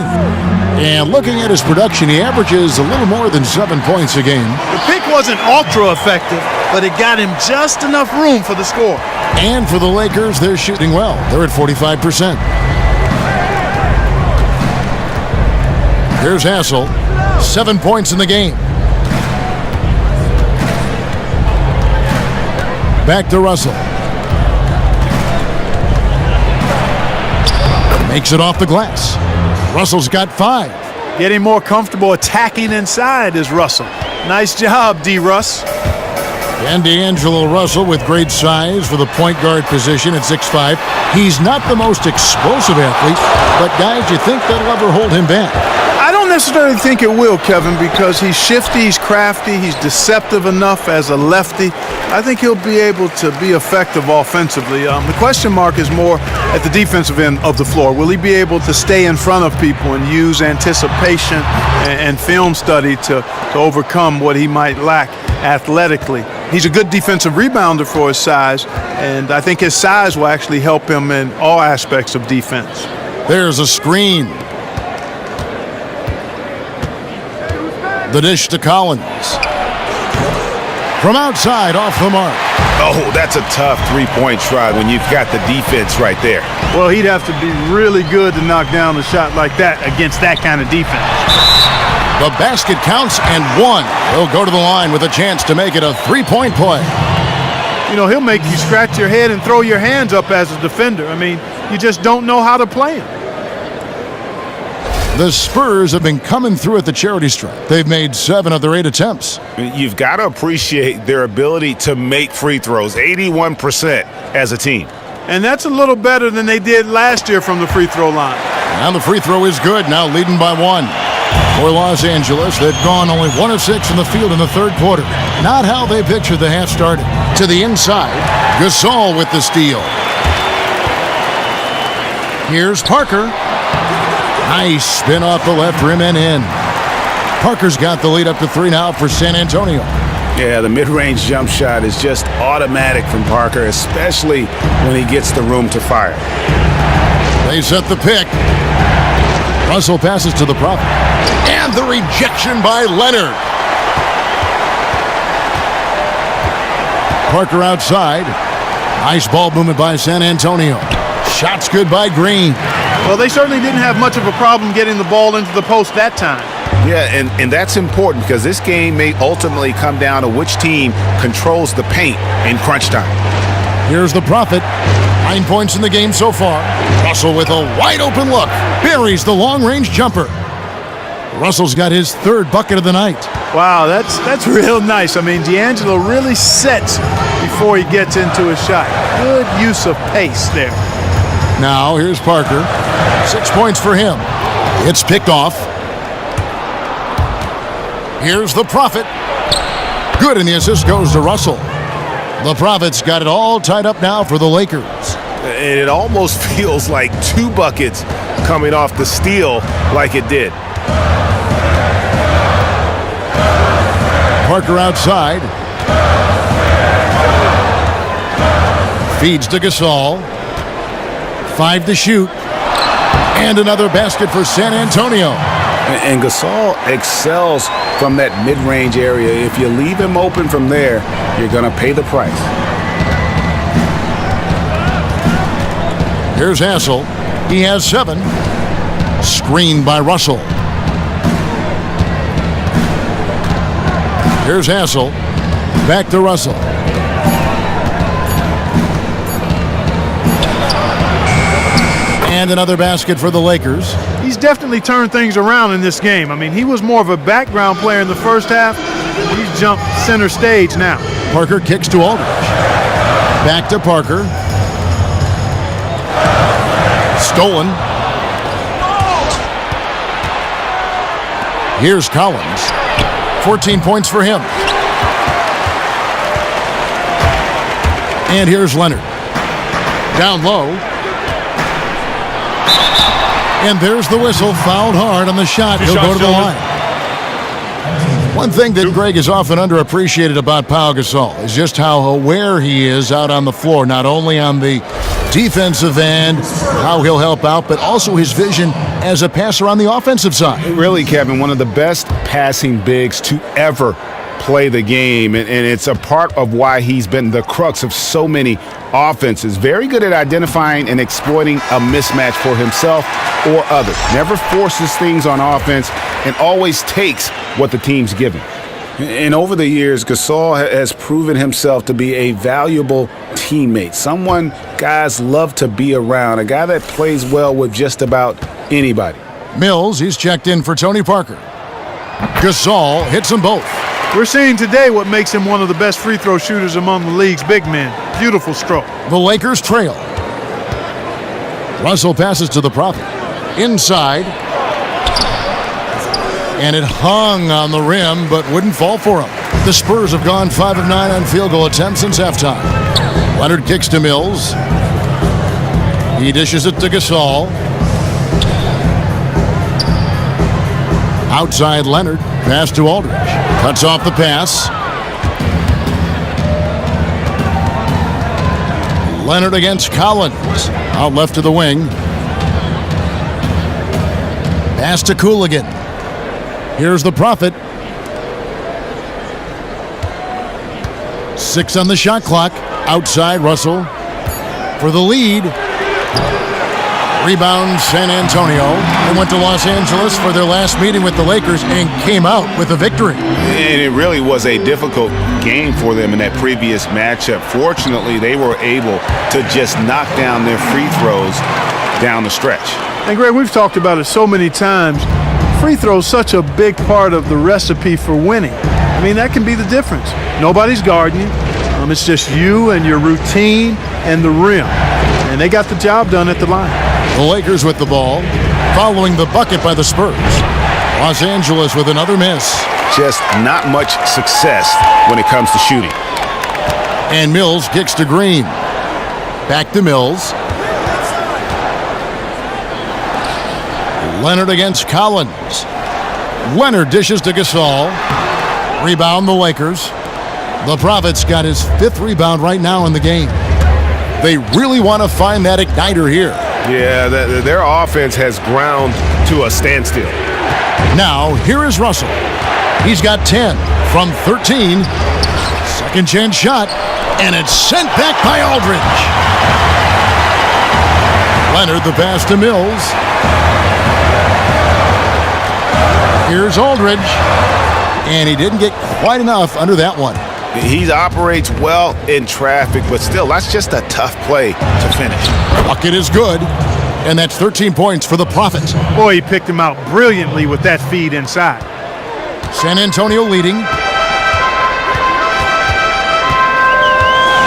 And looking at his production, he averages a little more than 7 points a game. The pick wasn't ultra effective, but it got him just enough room for the score. And for the Lakers, they're shooting well. They're at 45%. Here's Hassel. 7 points in the game. Back to Russell. Makes it off the glass. Russell's got 5. Getting more comfortable attacking inside is Russell. Nice job, D-Russ. And D'Angelo Russell with great size for the point guard position at 6'5". He's not the most explosive athlete, but guys, you think that'll ever hold him back? I don't necessarily think it will, Kevin, because he's shifty, he's crafty, he's deceptive enough as a lefty. I think he'll be able to be effective offensively. The question mark is more at the defensive end of the floor. Will he be able to stay in front of people and use anticipation and film study to overcome what he might lack athletically? He's a good defensive rebounder for his size, and I think his size will actually help him in all aspects of defense. There's a screen. The dish to Collins. From outside, off the mark. Oh, that's a tough three-point try when you've got the defense right there. Well, he'd have to be really good to knock down a shot like that against that kind of defense. The basket counts and 1. He'll go to the line with a chance to make it a 3-point play. You know, he'll make you scratch your head and throw your hands up as a defender. I mean, you just don't know how to play him. The Spurs have been coming through at the charity stripe. They've made 7 of their 8 attempts. You've got to appreciate their ability to make free throws, 81% as a team. And that's a little better than they did last year from the free throw line. Now the free throw is good, now leading by 1. For Los Angeles, they've gone only 1 of 6 in the field in the third quarter. Not how they pictured the half started. To the inside, Gasol with the steal. Here's Parker. Nice spin off the left rim and in. Parker's got the lead up to 3 now for San Antonio. Yeah, the mid-range jump shot is just automatic from Parker, especially when he gets the room to fire. They set the pick. Russell passes to the Prophet. And the rejection by Leonard. Parker outside. Nice ball movement by San Antonio. Shots good by Green. Well, they certainly didn't have much of a problem getting the ball into the post that time. Yeah, and that's important because this game may ultimately come down to which team controls the paint in crunch time. Here's the Prophet. 9 points in the game so far. Russell with a wide open look. Buries the long-range jumper. Russell's got his 3rd bucket of the night. Wow, that's real nice. I mean, D'Angelo really sets before he gets into his shot. Good use of pace there. Now, here's Parker. 6 points for him. It's picked off. Here's the Prophet. Good, and the assist goes to Russell. The Prophet's got it all tied up now for the Lakers. And it almost feels like 2 buckets coming off the steal like it did. Parker outside. Feeds to Gasol. 5 to shoot. And another basket for San Antonio. And Gasol excels from that mid-range area. If you leave him open from there, you're going to pay the price. Here's Hassel. He has 7. Screened by Russell. Here's Hassel. Back to Russell. And another basket for the Lakers. He's definitely turned things around in this game. I mean, he was more of a background player in the first half. He's jumped center stage now. Parker kicks to Aldridge. Back to Parker. Stolen. Here's Collins. 14 points for him. And here's Leonard. Down low. And there's the whistle, fouled hard on the shot. He'll go to the line. One thing that Greg is often underappreciated about Pau Gasol is just how aware he is out on the floor, not only on the defensive end, how he'll help out, but also his vision as a passer on the offensive side. Really, Kevin, one of the best passing bigs to ever play the game, and it's a part of why he's been the crux of so many offenses. Very good at identifying and exploiting a mismatch for himself or others. Never forces things on offense and always takes what the team's given. And over the years, Gasol has proven himself to be a valuable teammate, someone guys love to be around, a guy that plays well with just about anybody. Mills, he's checked in for Tony Parker. Gasol hits them both. We're seeing today what makes him one of the best free throw shooters among the league's big men. Beautiful stroke. The Lakers trail. Russell passes to the Prophet. Inside. And it hung on the rim, but wouldn't fall for him. The Spurs have gone 5 of 9 on field goal attempts since halftime. Leonard kicks to Mills. He dishes it to Gasol. Outside Leonard. Pass to Aldridge. Cuts off the pass. Leonard against Collins. Out left to the wing. Pass to Cooligan. Here's the Prophet. 6 on the shot clock. Outside Russell for the lead. Rebound San Antonio. They went to Los Angeles for their last meeting with the Lakers and came out with a victory. And it really was a difficult game for them in that previous matchup. Fortunately, they were able to just knock down their free throws down the stretch. And Greg, we've talked about it so many times. Free throws such a big part of the recipe for winning. I mean, that can be the difference. Nobody's guarding you. It's just you and your routine and the rim. And they got the job done at the line. The Lakers with the ball, following the bucket by the Spurs. Los Angeles with another miss. Just not much success when it comes to shooting. And Mills kicks to Green. Back to Mills. Leonard against Collins. Leonard dishes to Gasol. Rebound the Lakers. The Prophet's got his 5th rebound right now in the game. They really want to find that igniter here. Yeah, their offense has ground to a standstill. Now, here is Russell. He's got 10 from 13. Second chance shot, and it's sent back by Aldridge. Leonard, the pass to Mills. Here's Aldridge, and he didn't get quite enough under that one. He operates well in traffic, but still, that's just a tough play to finish. Bucket is good, and that's 13 points for the Prophet. Boy, he picked him out brilliantly with that feed inside. San Antonio leading.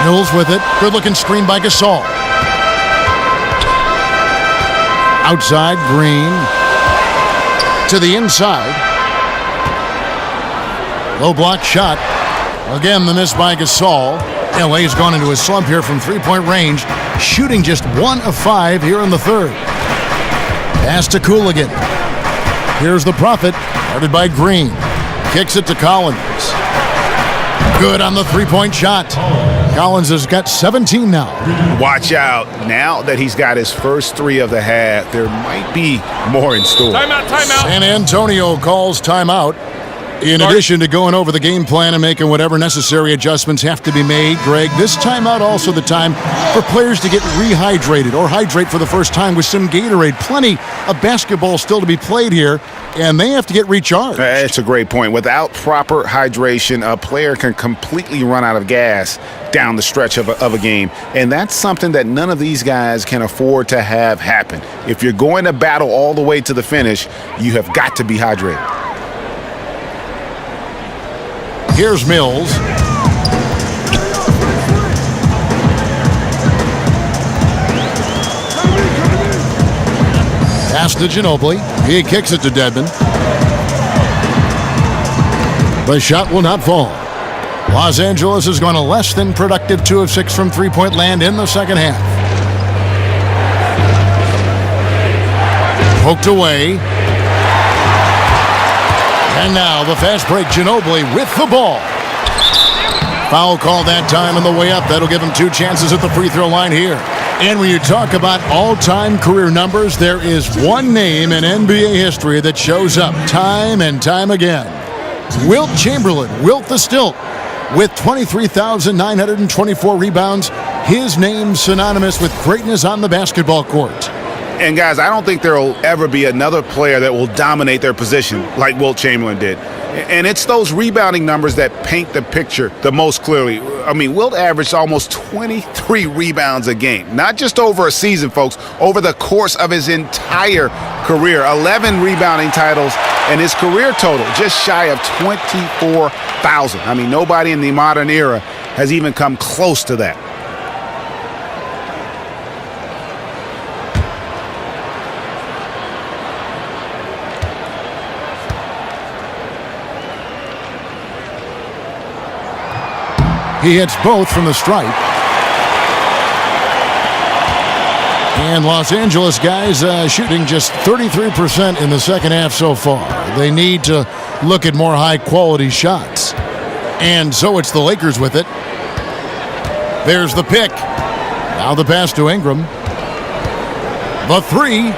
Mills with it. Good-looking screen by Gasol. Outside, Green. To the inside. Low block shot. Again, the miss by Gasol. LA's gone into a slump here from three-point range, shooting just 1 of 5 here in the third. Pass to Cooligan. Here's the Prophet, guarded by Green. Kicks it to Collins. Good on the three-point shot. Collins has got 17 now. Watch out. Now that he's got his first 3 of the half, there might be more in store. Timeout, timeout. San Antonio calls timeout. In addition to going over the game plan and making whatever necessary adjustments have to be made, Greg, this timeout also the time for players to get rehydrated or hydrate for the first time with some Gatorade. Plenty of basketball still to be played here, and they have to get recharged. That's a great point. Without proper hydration, a player can completely run out of gas down the stretch of a game, and that's something that none of these guys can afford to have happen. If you're going to battle all the way to the finish, you have got to be hydrated. Here's Mills. Pass to Ginobili. He kicks it to Dedmon. The shot will not fall. Los Angeles has gone a less than productive 2 of 6 from three-point land in the second half. Poked away. And now the fast break, Ginobili with the ball. Foul call that time on the way up. That'll give him 2 chances at the free throw line here. And when you talk about all-time career numbers, there is one name in NBA history that shows up time and time again. Wilt Chamberlain, Wilt the Stilt, with 23,924 rebounds. His name synonymous with greatness on the basketball court. And guys, I don't think there will ever be another player that will dominate their position like Wilt Chamberlain did. And it's those rebounding numbers that paint the picture the most clearly. I mean, Wilt averaged almost 23 rebounds a game. Not just over a season, folks, over the course of his entire career. 11 rebounding titles, and his career total just shy of 24,000. I mean, nobody in the modern era has even come close to that. He hits both from the stripe. And Los Angeles guys shooting just 33% in the second half so far. They need to look at more high-quality shots. And so it's the Lakers with it. There's the pick. Now the pass to Ingram. The three.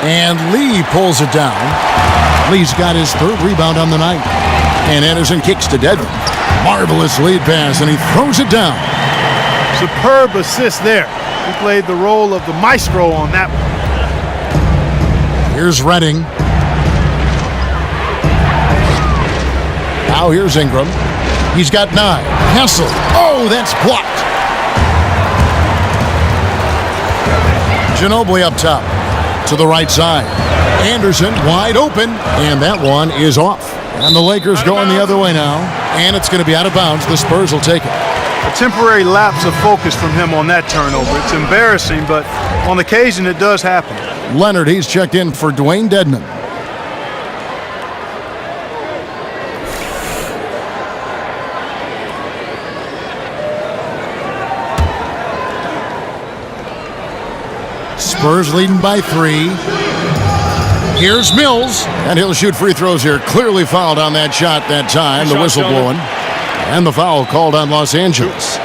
And Lee pulls it down. Lee's got his 3rd rebound on the night. And Anderson kicks to Dedmon. Marvelous lead pass, and he throws it down. Superb assist there. He played the role of the maestro on that one. Here's Redding. Now here's Ingram. He's got 9. Hessel. Oh, that's blocked. Ginobili up top to the right side. Anderson wide open, and that one is off. And the Lakers going the other way now, and it's going to be out of bounds. The Spurs will take it. A temporary lapse of focus from him on that turnover. It's embarrassing, but on occasion it does happen. Leonard, he's checked in for Dwayne Dedmon. Spurs leading by 3. Here's Mills, and he'll shoot free throws here. Clearly fouled on that shot that time. The whistle blowing. And the foul called on Los Angeles.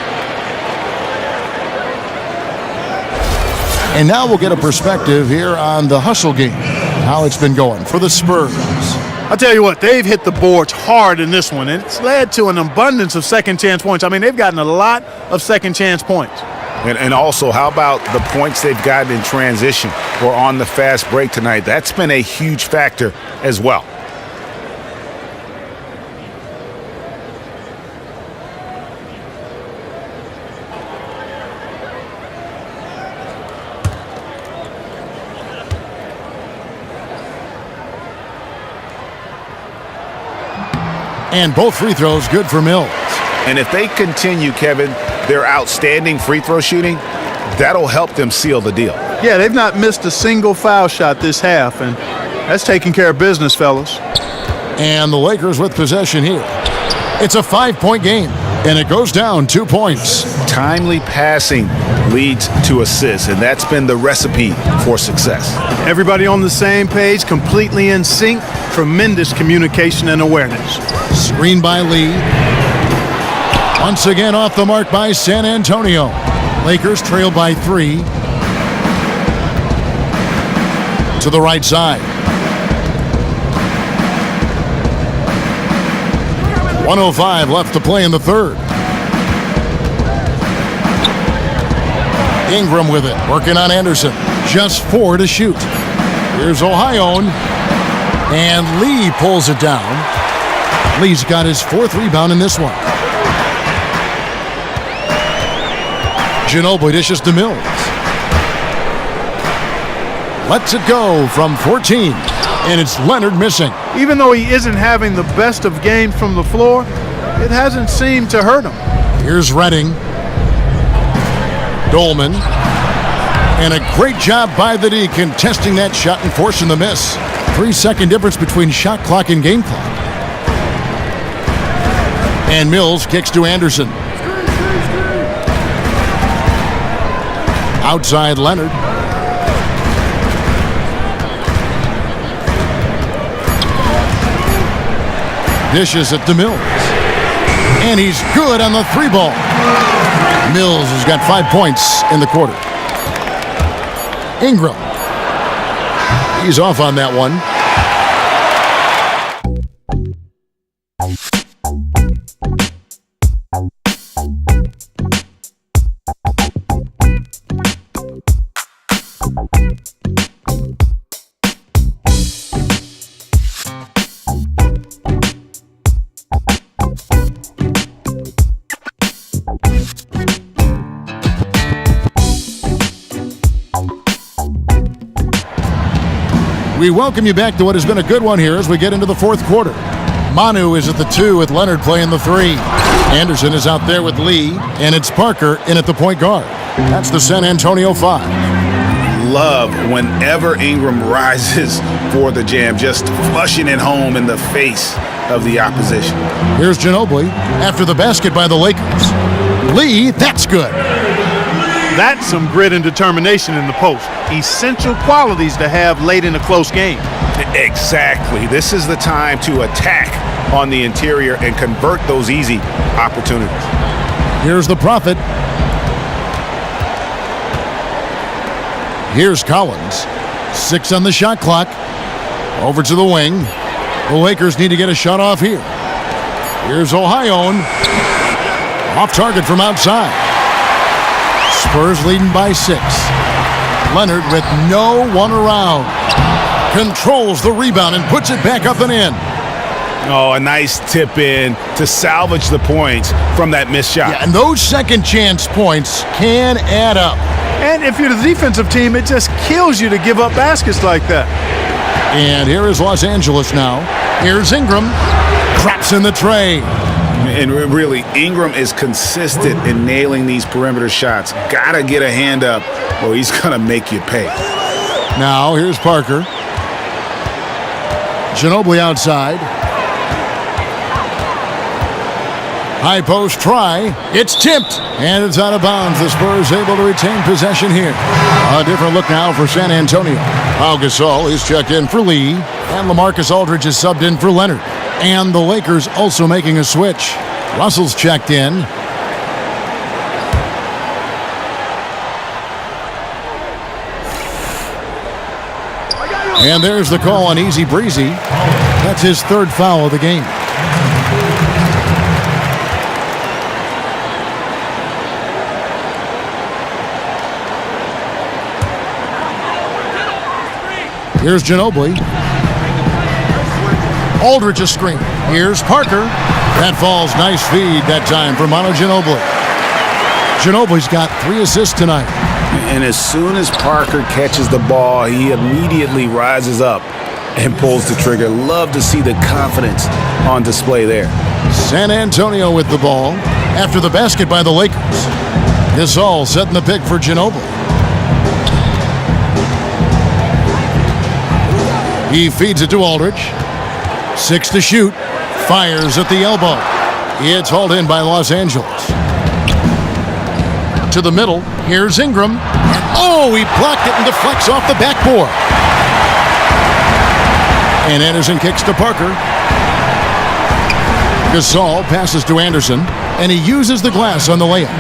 And now we'll get a perspective here on the hustle game, how it's been going for the Spurs. I'll tell you what, they've hit the boards hard in this one, and it's led to an abundance of second chance points. I mean, they've gotten a lot of second chance points. And also, how about the points they've gotten in transition or on the fast break tonight? That's been a huge factor as well. And both free throws good for Mills. And if they continue, Kevin, their outstanding free throw shooting, that'll help them seal the deal. Yeah, they've not missed a single foul shot this half, and that's taking care of business, fellas. And the Lakers with possession here. It's a 5-point game, and it goes down 2 points. Timely passing leads to assists, and that's been the recipe for success. Everybody on the same page, completely in sync, tremendous communication and awareness. Screen by Lee. Once again off the mark by San Antonio. Lakers trail by 3. To the right side. 1:05 left to play in the 3rd. Ingram with it, working on Anderson. Just 4 to shoot. Here's Ohio. And Lee pulls it down. Lee's got his 4th rebound in this one. Ginobili dishes to Mills. Lets it go from 14, and it's Leonard missing. Even though he isn't having the best of games from the floor, it hasn't seemed to hurt him. Here's Redding. Dolman. And a great job by the D contesting that shot and forcing the miss. 3-second difference between shot clock and game clock. And Mills kicks to Anderson. Outside Leonard. Dishes it to Mills. And he's good on the 3 ball. Mills has got 5 points in the quarter. Ingram. He's off on that one. We welcome you back to what has been a good one here as we get into the fourth quarter. Manu is at the 2 with Leonard playing the 3. Anderson is out there with Lee, and it's Parker in at the point guard. That's the San Antonio 5. Love whenever Ingram rises for the jam, just flushing it home in the face of the opposition. Here's Ginobili after the basket by the Lakers. Lee, that's good. That's some grit and determination in the post. Essential qualities to have late in a close game. Exactly. This is the time to attack on the interior and convert those easy opportunities. Here's the Prophet. Here's Collins. 6 on the shot clock. Over to the wing. The Lakers need to get a shot off here. Here's Ohio. Off target from outside. Spurs leading by 6. Leonard with no one around. Controls the rebound and puts it back up and in. Oh, a nice tip in to salvage the points from that missed shot. Yeah, and those second chance points can add up. And if you're the defensive team, it just kills you to give up baskets like that. And here is Los Angeles now. Here's Ingram. Craps in the tray. And really, Ingram is consistent in nailing these perimeter shots. Gotta get a hand up or he's gonna make you pay. Now, here's Parker. Ginobili outside. High post try. It's tipped. And it's out of bounds. The Spurs able to retain possession here. A different look now for San Antonio. Pau Gasol is checked in for Lee. And LaMarcus Aldridge is subbed in for Leonard. And the Lakers also making a switch. Russell's checked in. And there's the call on Easy Breezy. That's his 3rd foul of the game. Here's Ginobili. Aldridge a screen. Here's Parker. That falls. Nice feed that time for Manu Ginobili. Ginobili's got 3 assists tonight. And as soon as Parker catches the ball, he immediately rises up and pulls the trigger. Love to see the confidence on display there. San Antonio with the ball after the basket by the Lakers. Gasol setting the pick for Ginobili. He feeds it to Aldridge. 6 to shoot. Fires at the elbow. It's hauled in by Los Angeles. To the middle. Here's Ingram. Oh, he blocked it and deflects off the backboard. And Anderson kicks to Parker. Gasol passes to Anderson, and he uses the glass on the layup.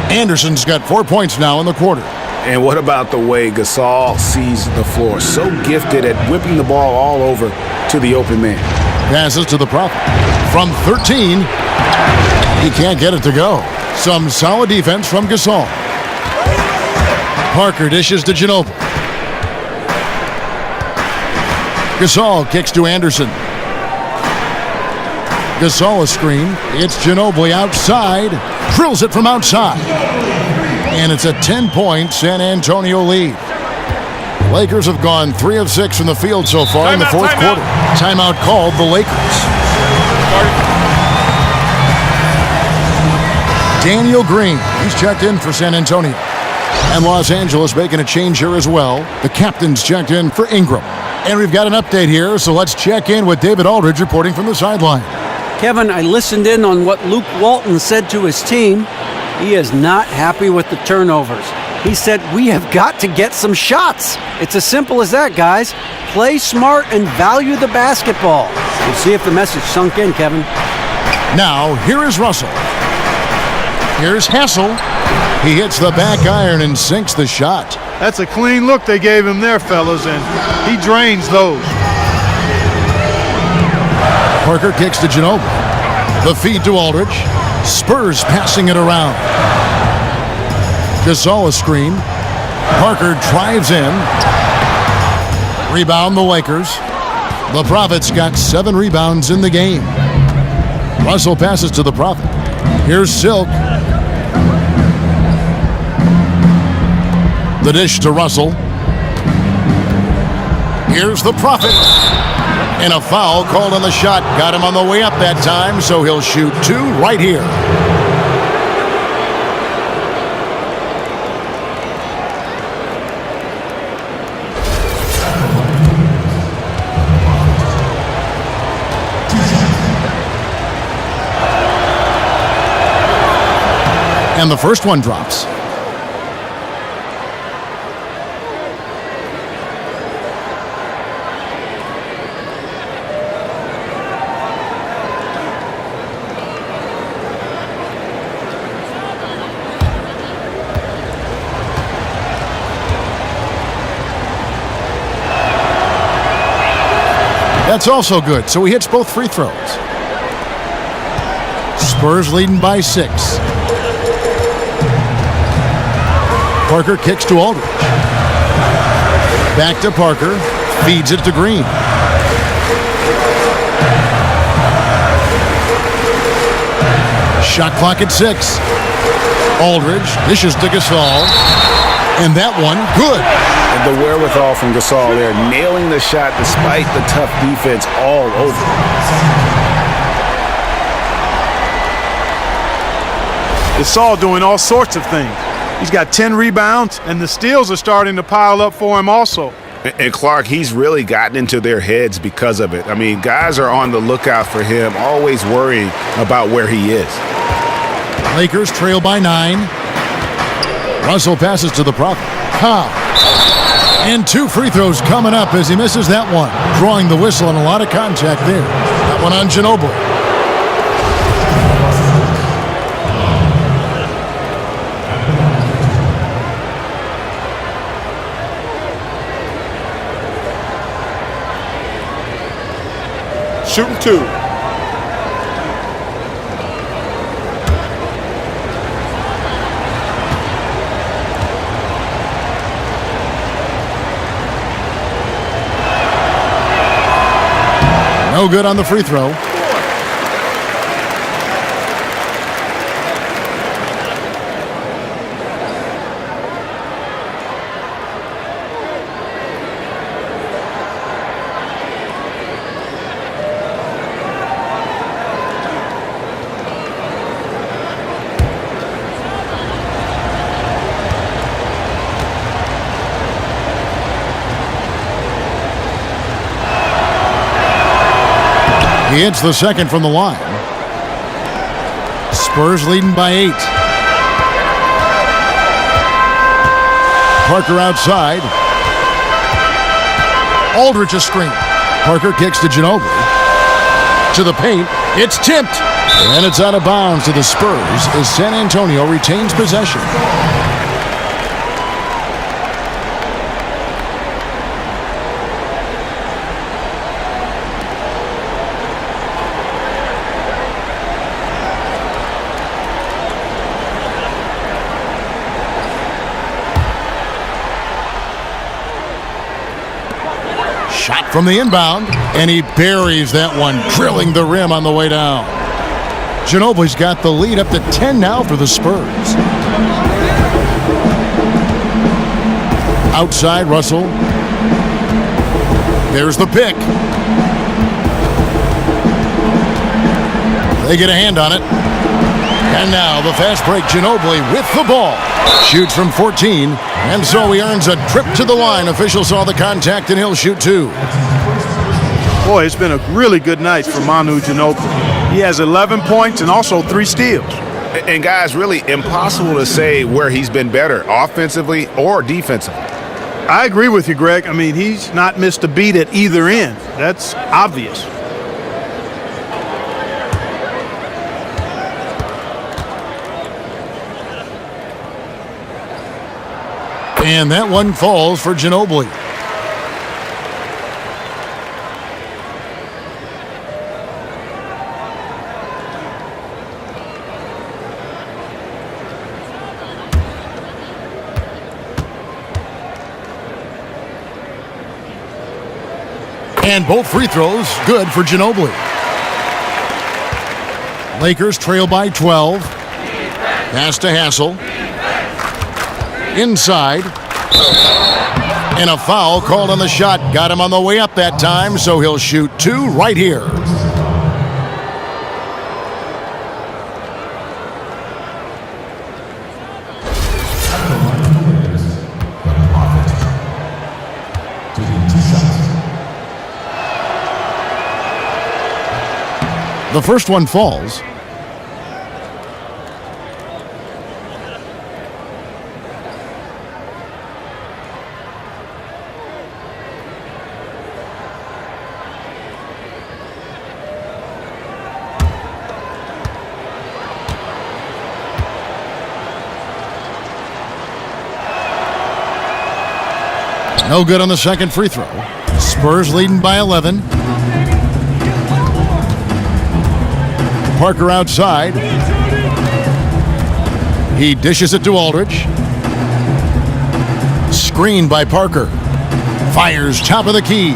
Anderson's got 4 points now in the quarter. And what about the way Gasol sees the floor? So gifted at whipping the ball all over to the open man. Passes to the Prophet. From 13, he can't get it to go. Some solid defense from Gasol. Parker dishes to Ginobili. Gasol kicks to Anderson. Gasol a screen. It's Ginobili outside. Drills it from outside. And it's a 10-point San Antonio lead. Lakers have gone 3 of 6 from the field so far in the fourth quarter. Timeout called the Lakers. Daniel Green, he's checked in for San Antonio. And Los Angeles making a change here as well. The captain's checked in for Ingram. And we've got an update here, so let's check in with David Aldridge reporting from the sideline. Kevin, I listened in on what Luke Walton said to his team. He is not happy with the turnovers. He said, "We have got to get some shots." It's as simple as that, guys. Play smart and value the basketball. We'll see if the message sunk in, Kevin. Now, here is Russell. Here's Hassel. He hits the back iron and sinks the shot. That's a clean look they gave him there, fellas, and he drains those. Parker kicks to Ginobili. The feed to Aldridge. Spurs passing it around. Gasol a screen. Parker drives in. Rebound the Lakers. The Prophets got 7 rebounds in the game. Russell passes to the Prophet. Here's Silk. The dish to Russell. Here's the Prophet. And a foul called on the shot. Got him on the way up that time, so he'll shoot 2 right here. And the first one drops. That's also good, so he hits both free throws. Spurs leading by 6. Parker kicks to Aldridge. Back to Parker. Feeds it to Green. Shot clock at 6. Aldridge dishes to Gasol. And that one, good. And the wherewithal from Gasol there, nailing the shot despite the tough defense all over. Gasol doing all sorts of things. He's got 10 rebounds, and the steals are starting to pile up for him also. And Clark, he's really gotten into their heads because of it. I mean, guys are on the lookout for him, always worrying about where he is. Lakers trail by 9. Russell passes to the Prophet. And 2 free throws coming up as he misses that one. Drawing the whistle and a lot of contact there. That one on Ginobili. Shooting 2. No good on the free throw. He hits the second from the line. Spurs leading by 8. Parker outside. Aldridge a screen. Parker kicks to Ginobili. To the paint. It's tipped. And it's out of bounds to the Spurs as San Antonio retains possession. Shot from the inbound, and he buries that one, drilling the rim on the way down. Ginobili's got the lead up to 10 now for the Spurs. Outside, Russell. There's the pick. They get a hand on it. And now the fast break, Ginobili with the ball. Shoots from 14, and so he earns a trip to the line. Official saw the contact, and he'll shoot 2. Boy, it's been a really good night for Manu Ginobili. He has 11 points and also 3 steals. And guys, really impossible to say where he's been better, offensively or defensively. I agree with you, Greg. I mean, he's not missed a beat at either end. That's obvious. And that one falls for Ginobili. And both free throws good for Ginobili. Lakers trail by 12. Pass to Hassel. Inside. And a foul called on the shot. Got him on the way up that time, so he'll shoot two right here. The first one falls. No good on the second free throw. Spurs leading by 11. Parker outside. He dishes it to Aldridge. Screened by Parker. Fires top of the key.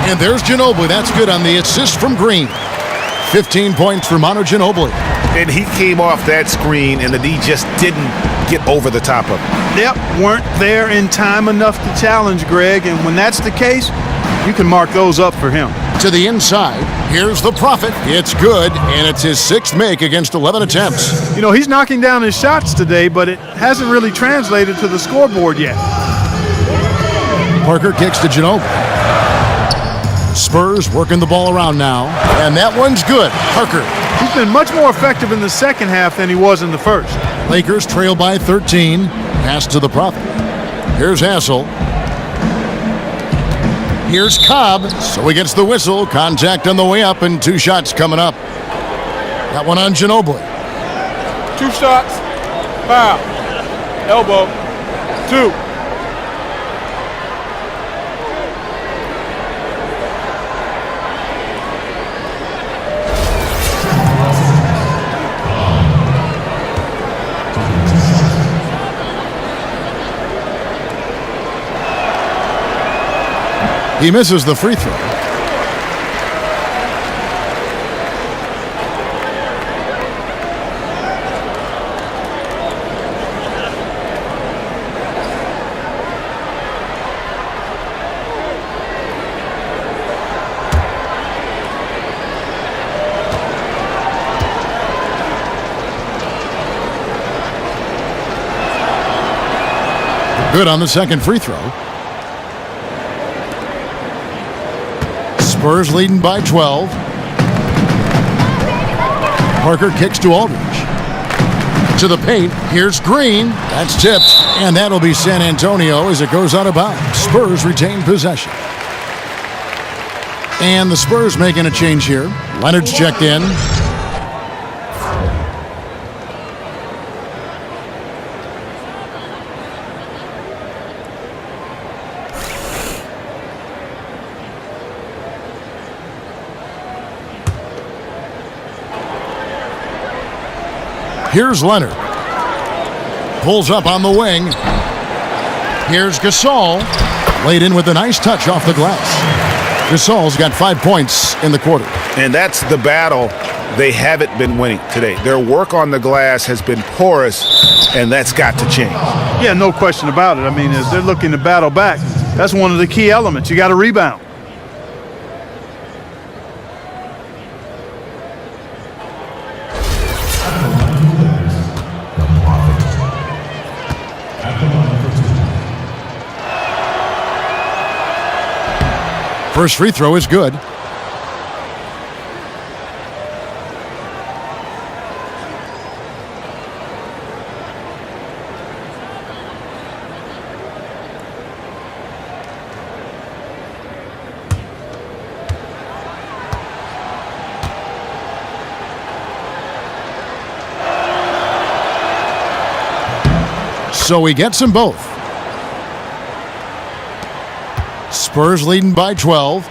And there's Ginobili. That's good on the assist from Green. 15 points for Manu Ginobili. And he came off that screen, and the D just didn't get over the top of it. Yep, weren't there in time enough to challenge, Greg. And when that's the case, you can mark those up for him. To the inside. Here's the Prophet. It's good, and it's his sixth make against 11 attempts. You know, he's knocking down his shots today, but it hasn't really translated to the scoreboard yet. Parker kicks to Ginobili. Spurs working the ball around now, and that one's good. Parker. He's been much more effective in the second half than he was in the first. Lakers trail by 13. Pass to the Prophet. Here's Hassel. Here's Cobb, so he gets the whistle. Contact on the way up, and two shots coming up. That one on Ginobili. 2 shots. Foul. Elbow. 2. He misses the free throw. Good on the second free throw. Spurs leading by 12. Parker kicks to Aldridge. To the paint. Here's Green. That's tipped. And that'll be San Antonio as it goes out of bounds. Spurs retain possession. And the Spurs making a change here. Leonard's checked in. Here's Leonard. Pulls up on the wing. Here's Gasol. Laid in with a nice touch off the glass. Gasol's got 5 points in the quarter. And that's the battle they haven't been winning today. Their work on the glass has been porous, and that's got to change. Yeah, no question about it. I mean, as they're looking to battle back, that's one of the key elements. You got to rebound. First free throw is good. So he gets them both. Spurs leading by 12.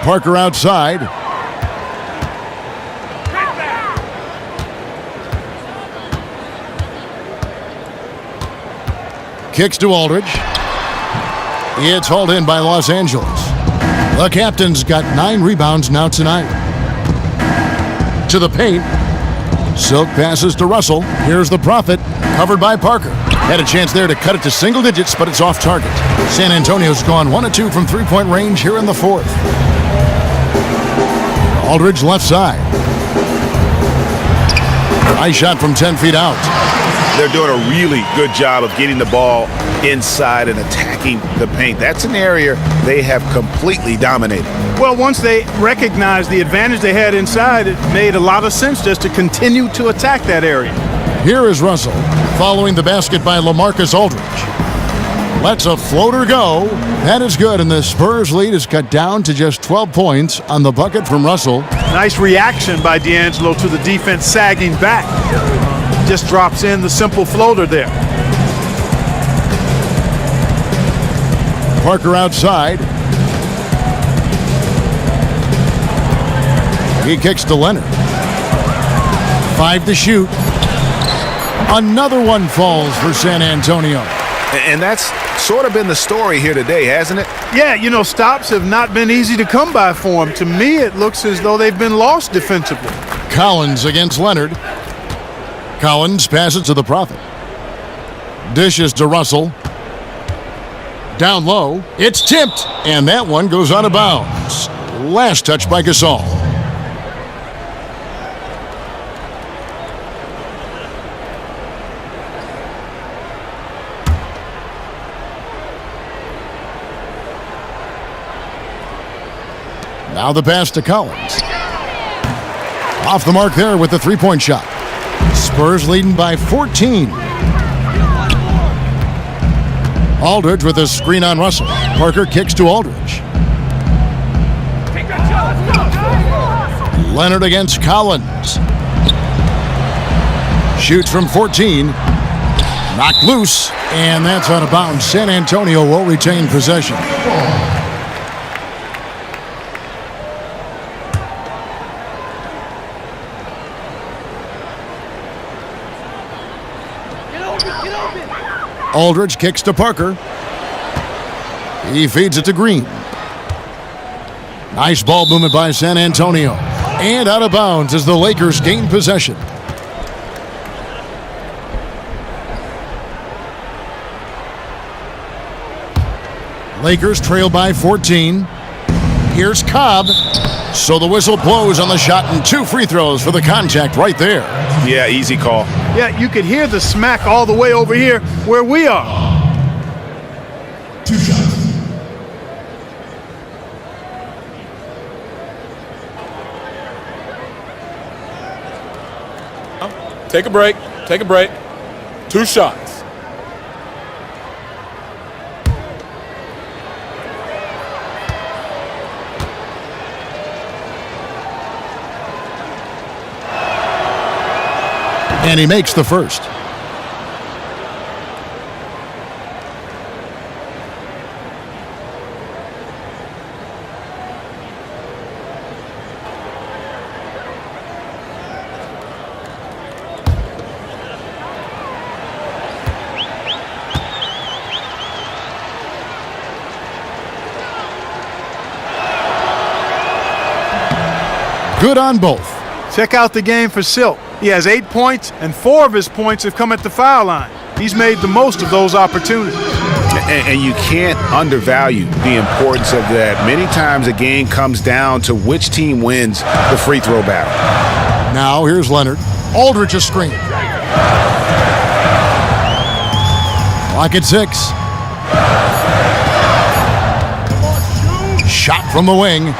Parker outside. Kicks to Aldridge. It's hauled in by Los Angeles. The captain's got 9 rebounds now tonight. To the paint. Silk passes to Russell. Here's the Prophet, covered by Parker. Had a chance there to cut it to single digits, but it's off target. San Antonio's gone 1 of 2 from three-point range here in the fourth. Aldridge left side. Nice shot from 10 feet out. They're doing a really good job of getting the ball inside and attacking the paint. That's an area they have completely dominated. Well, once they recognized the advantage they had inside, it made a lot of sense just to continue to attack that area. Here is Russell, following the basket by LaMarcus Aldridge. Lets a floater go. That is good, and the Spurs lead is cut down to just 12 points on the bucket from Russell. Nice reaction by D'Angelo to the defense sagging back. Just drops in the simple floater there. Parker outside. He kicks to Leonard. 5 to shoot. Another one falls for San Antonio. And that's sort of been the story here today, hasn't it? Yeah, you know, stops have not been easy to come by for them. To me, it looks as though they've been lost defensively. Collins against Leonard. Collins passes to the Prophet. Dishes to Russell. Down low. It's tipped. And that one goes out of bounds. Last touch by Gasol. Now the pass to Collins. Off the mark there with the three-point shot. Spurs leading by 14. Aldridge with a screen on Russell. Parker kicks to Aldridge. Leonard against Collins. Shoots from 14. Knocked loose, and that's out of bounds. San Antonio will retain possession. Aldridge kicks to Parker. He feeds it to Green. Nice ball movement by San Antonio. And out of bounds as the Lakers gain possession. Lakers trail by 14. Here's Cobb. So the whistle blows on the shot and 2 free throws for the contact right there. Yeah, easy call. Yeah, you could hear the smack all the way over here where we are. 2 shots. Take a break. Take a break. 2 shots. And he makes the first. Good on both. Check out the game for Silk. He has 8 points, and 4 of his points have come at the foul line. He's made the most of those opportunities. And you can't undervalue the importance of that. Many times a game comes down to which team wins the free throw battle. Now here's Leonard. Aldridge a screen. Clock at 6. Shot from the wing.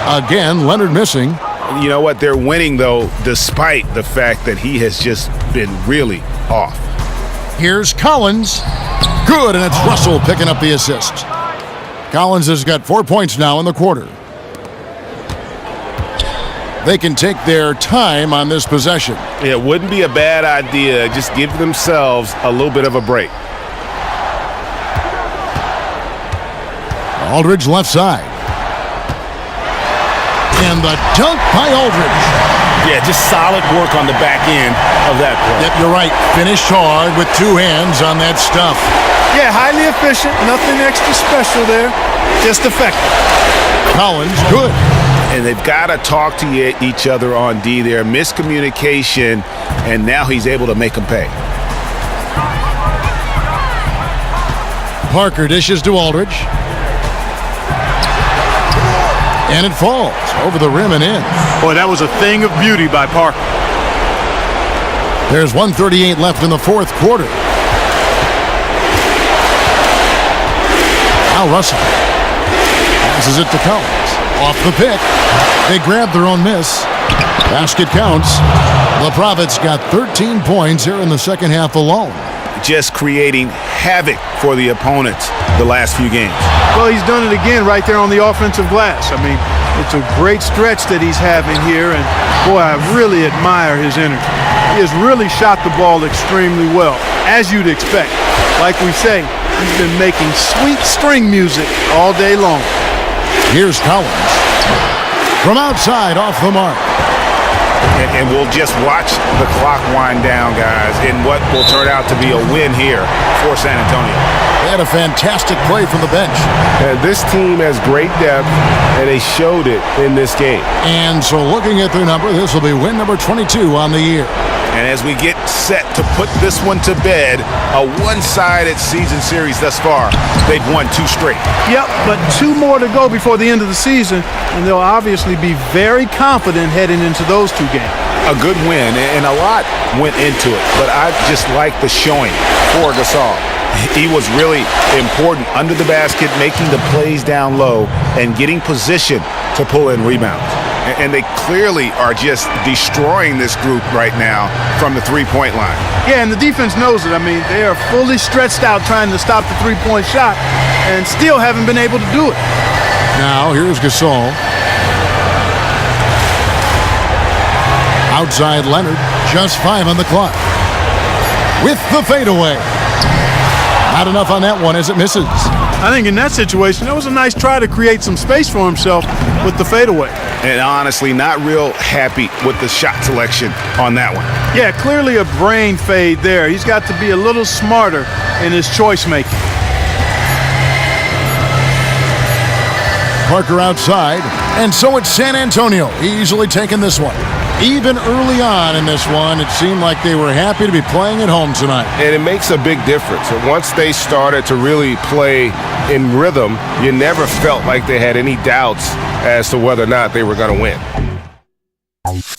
Again, Leonard missing. You know what? They're winning, though, despite the fact that he has just been really off. Here's Collins. Good, and it's Russell picking up the assist. Collins has got 4 points now in the quarter. They can take their time on this possession. It wouldn't be a bad idea. Just give themselves a little bit of a break. Aldridge left side. And the dunk by Aldridge. Yeah, just solid work on the back end of that play. Yep, you're right. Finished hard with two hands on that stuff. Yeah, highly efficient. Nothing extra special there. Just effective. Collins, good. And they've got to talk to each other on D there. Miscommunication, and now he's able to make them pay. Parker dishes to Aldridge. And it falls over the rim and in. Boy, that was a thing of beauty by Parker. There's 1:38 left in the fourth quarter. Now Russell passes it to Collins. Off the pick. They grab their own miss. Basket counts. The Prophets got 13 points here in the second half alone. Just creating havoc for the opponents the last few games. Well, he's done it again right there on the offensive glass. I mean, it's a great stretch that he's having here, and boy, I really admire his energy. He has really shot the ball extremely well, as you'd expect. Like we say, he's been making sweet string music all day long. Here's Collins. From outside, off the mark. And we'll just watch the clock wind down, guys, in what will turn out to be a win here for San Antonio. They had a fantastic play from the bench. And this team has great depth, and they showed it in this game. And so looking at their number, this will be win number 22 on the year. And as we get set to put this one to bed, a one-sided season series thus far, they've won 2 straight. Yep, but 2 more to go before the end of the season, and they'll obviously be very confident heading into those 2 games. A good win, and a lot went into it, but I just like the showing for Gasol. He was really important under the basket, making the plays down low and getting position to pull in rebounds. And they clearly are just destroying this group right now from the three-point line. Yeah, and the defense knows it. I mean, they are fully stretched out trying to stop the three-point shot and still haven't been able to do it. Now, here's Gasol. Outside Leonard, just 5 on the clock. With the fadeaway. Not enough on that one as it misses. I think in that situation, that was a nice try to create some space for himself with the fadeaway. And honestly, not real happy with the shot selection on that one. Yeah, clearly a brain fade there. He's got to be a little smarter in his choice making. Parker outside, and so it's San Antonio easily taking this one. Even early on in this one, it seemed like they were happy to be playing at home tonight. And it makes a big difference. And once they started to really play in rhythm, you never felt like they had any doubts as to whether or not they were going to win.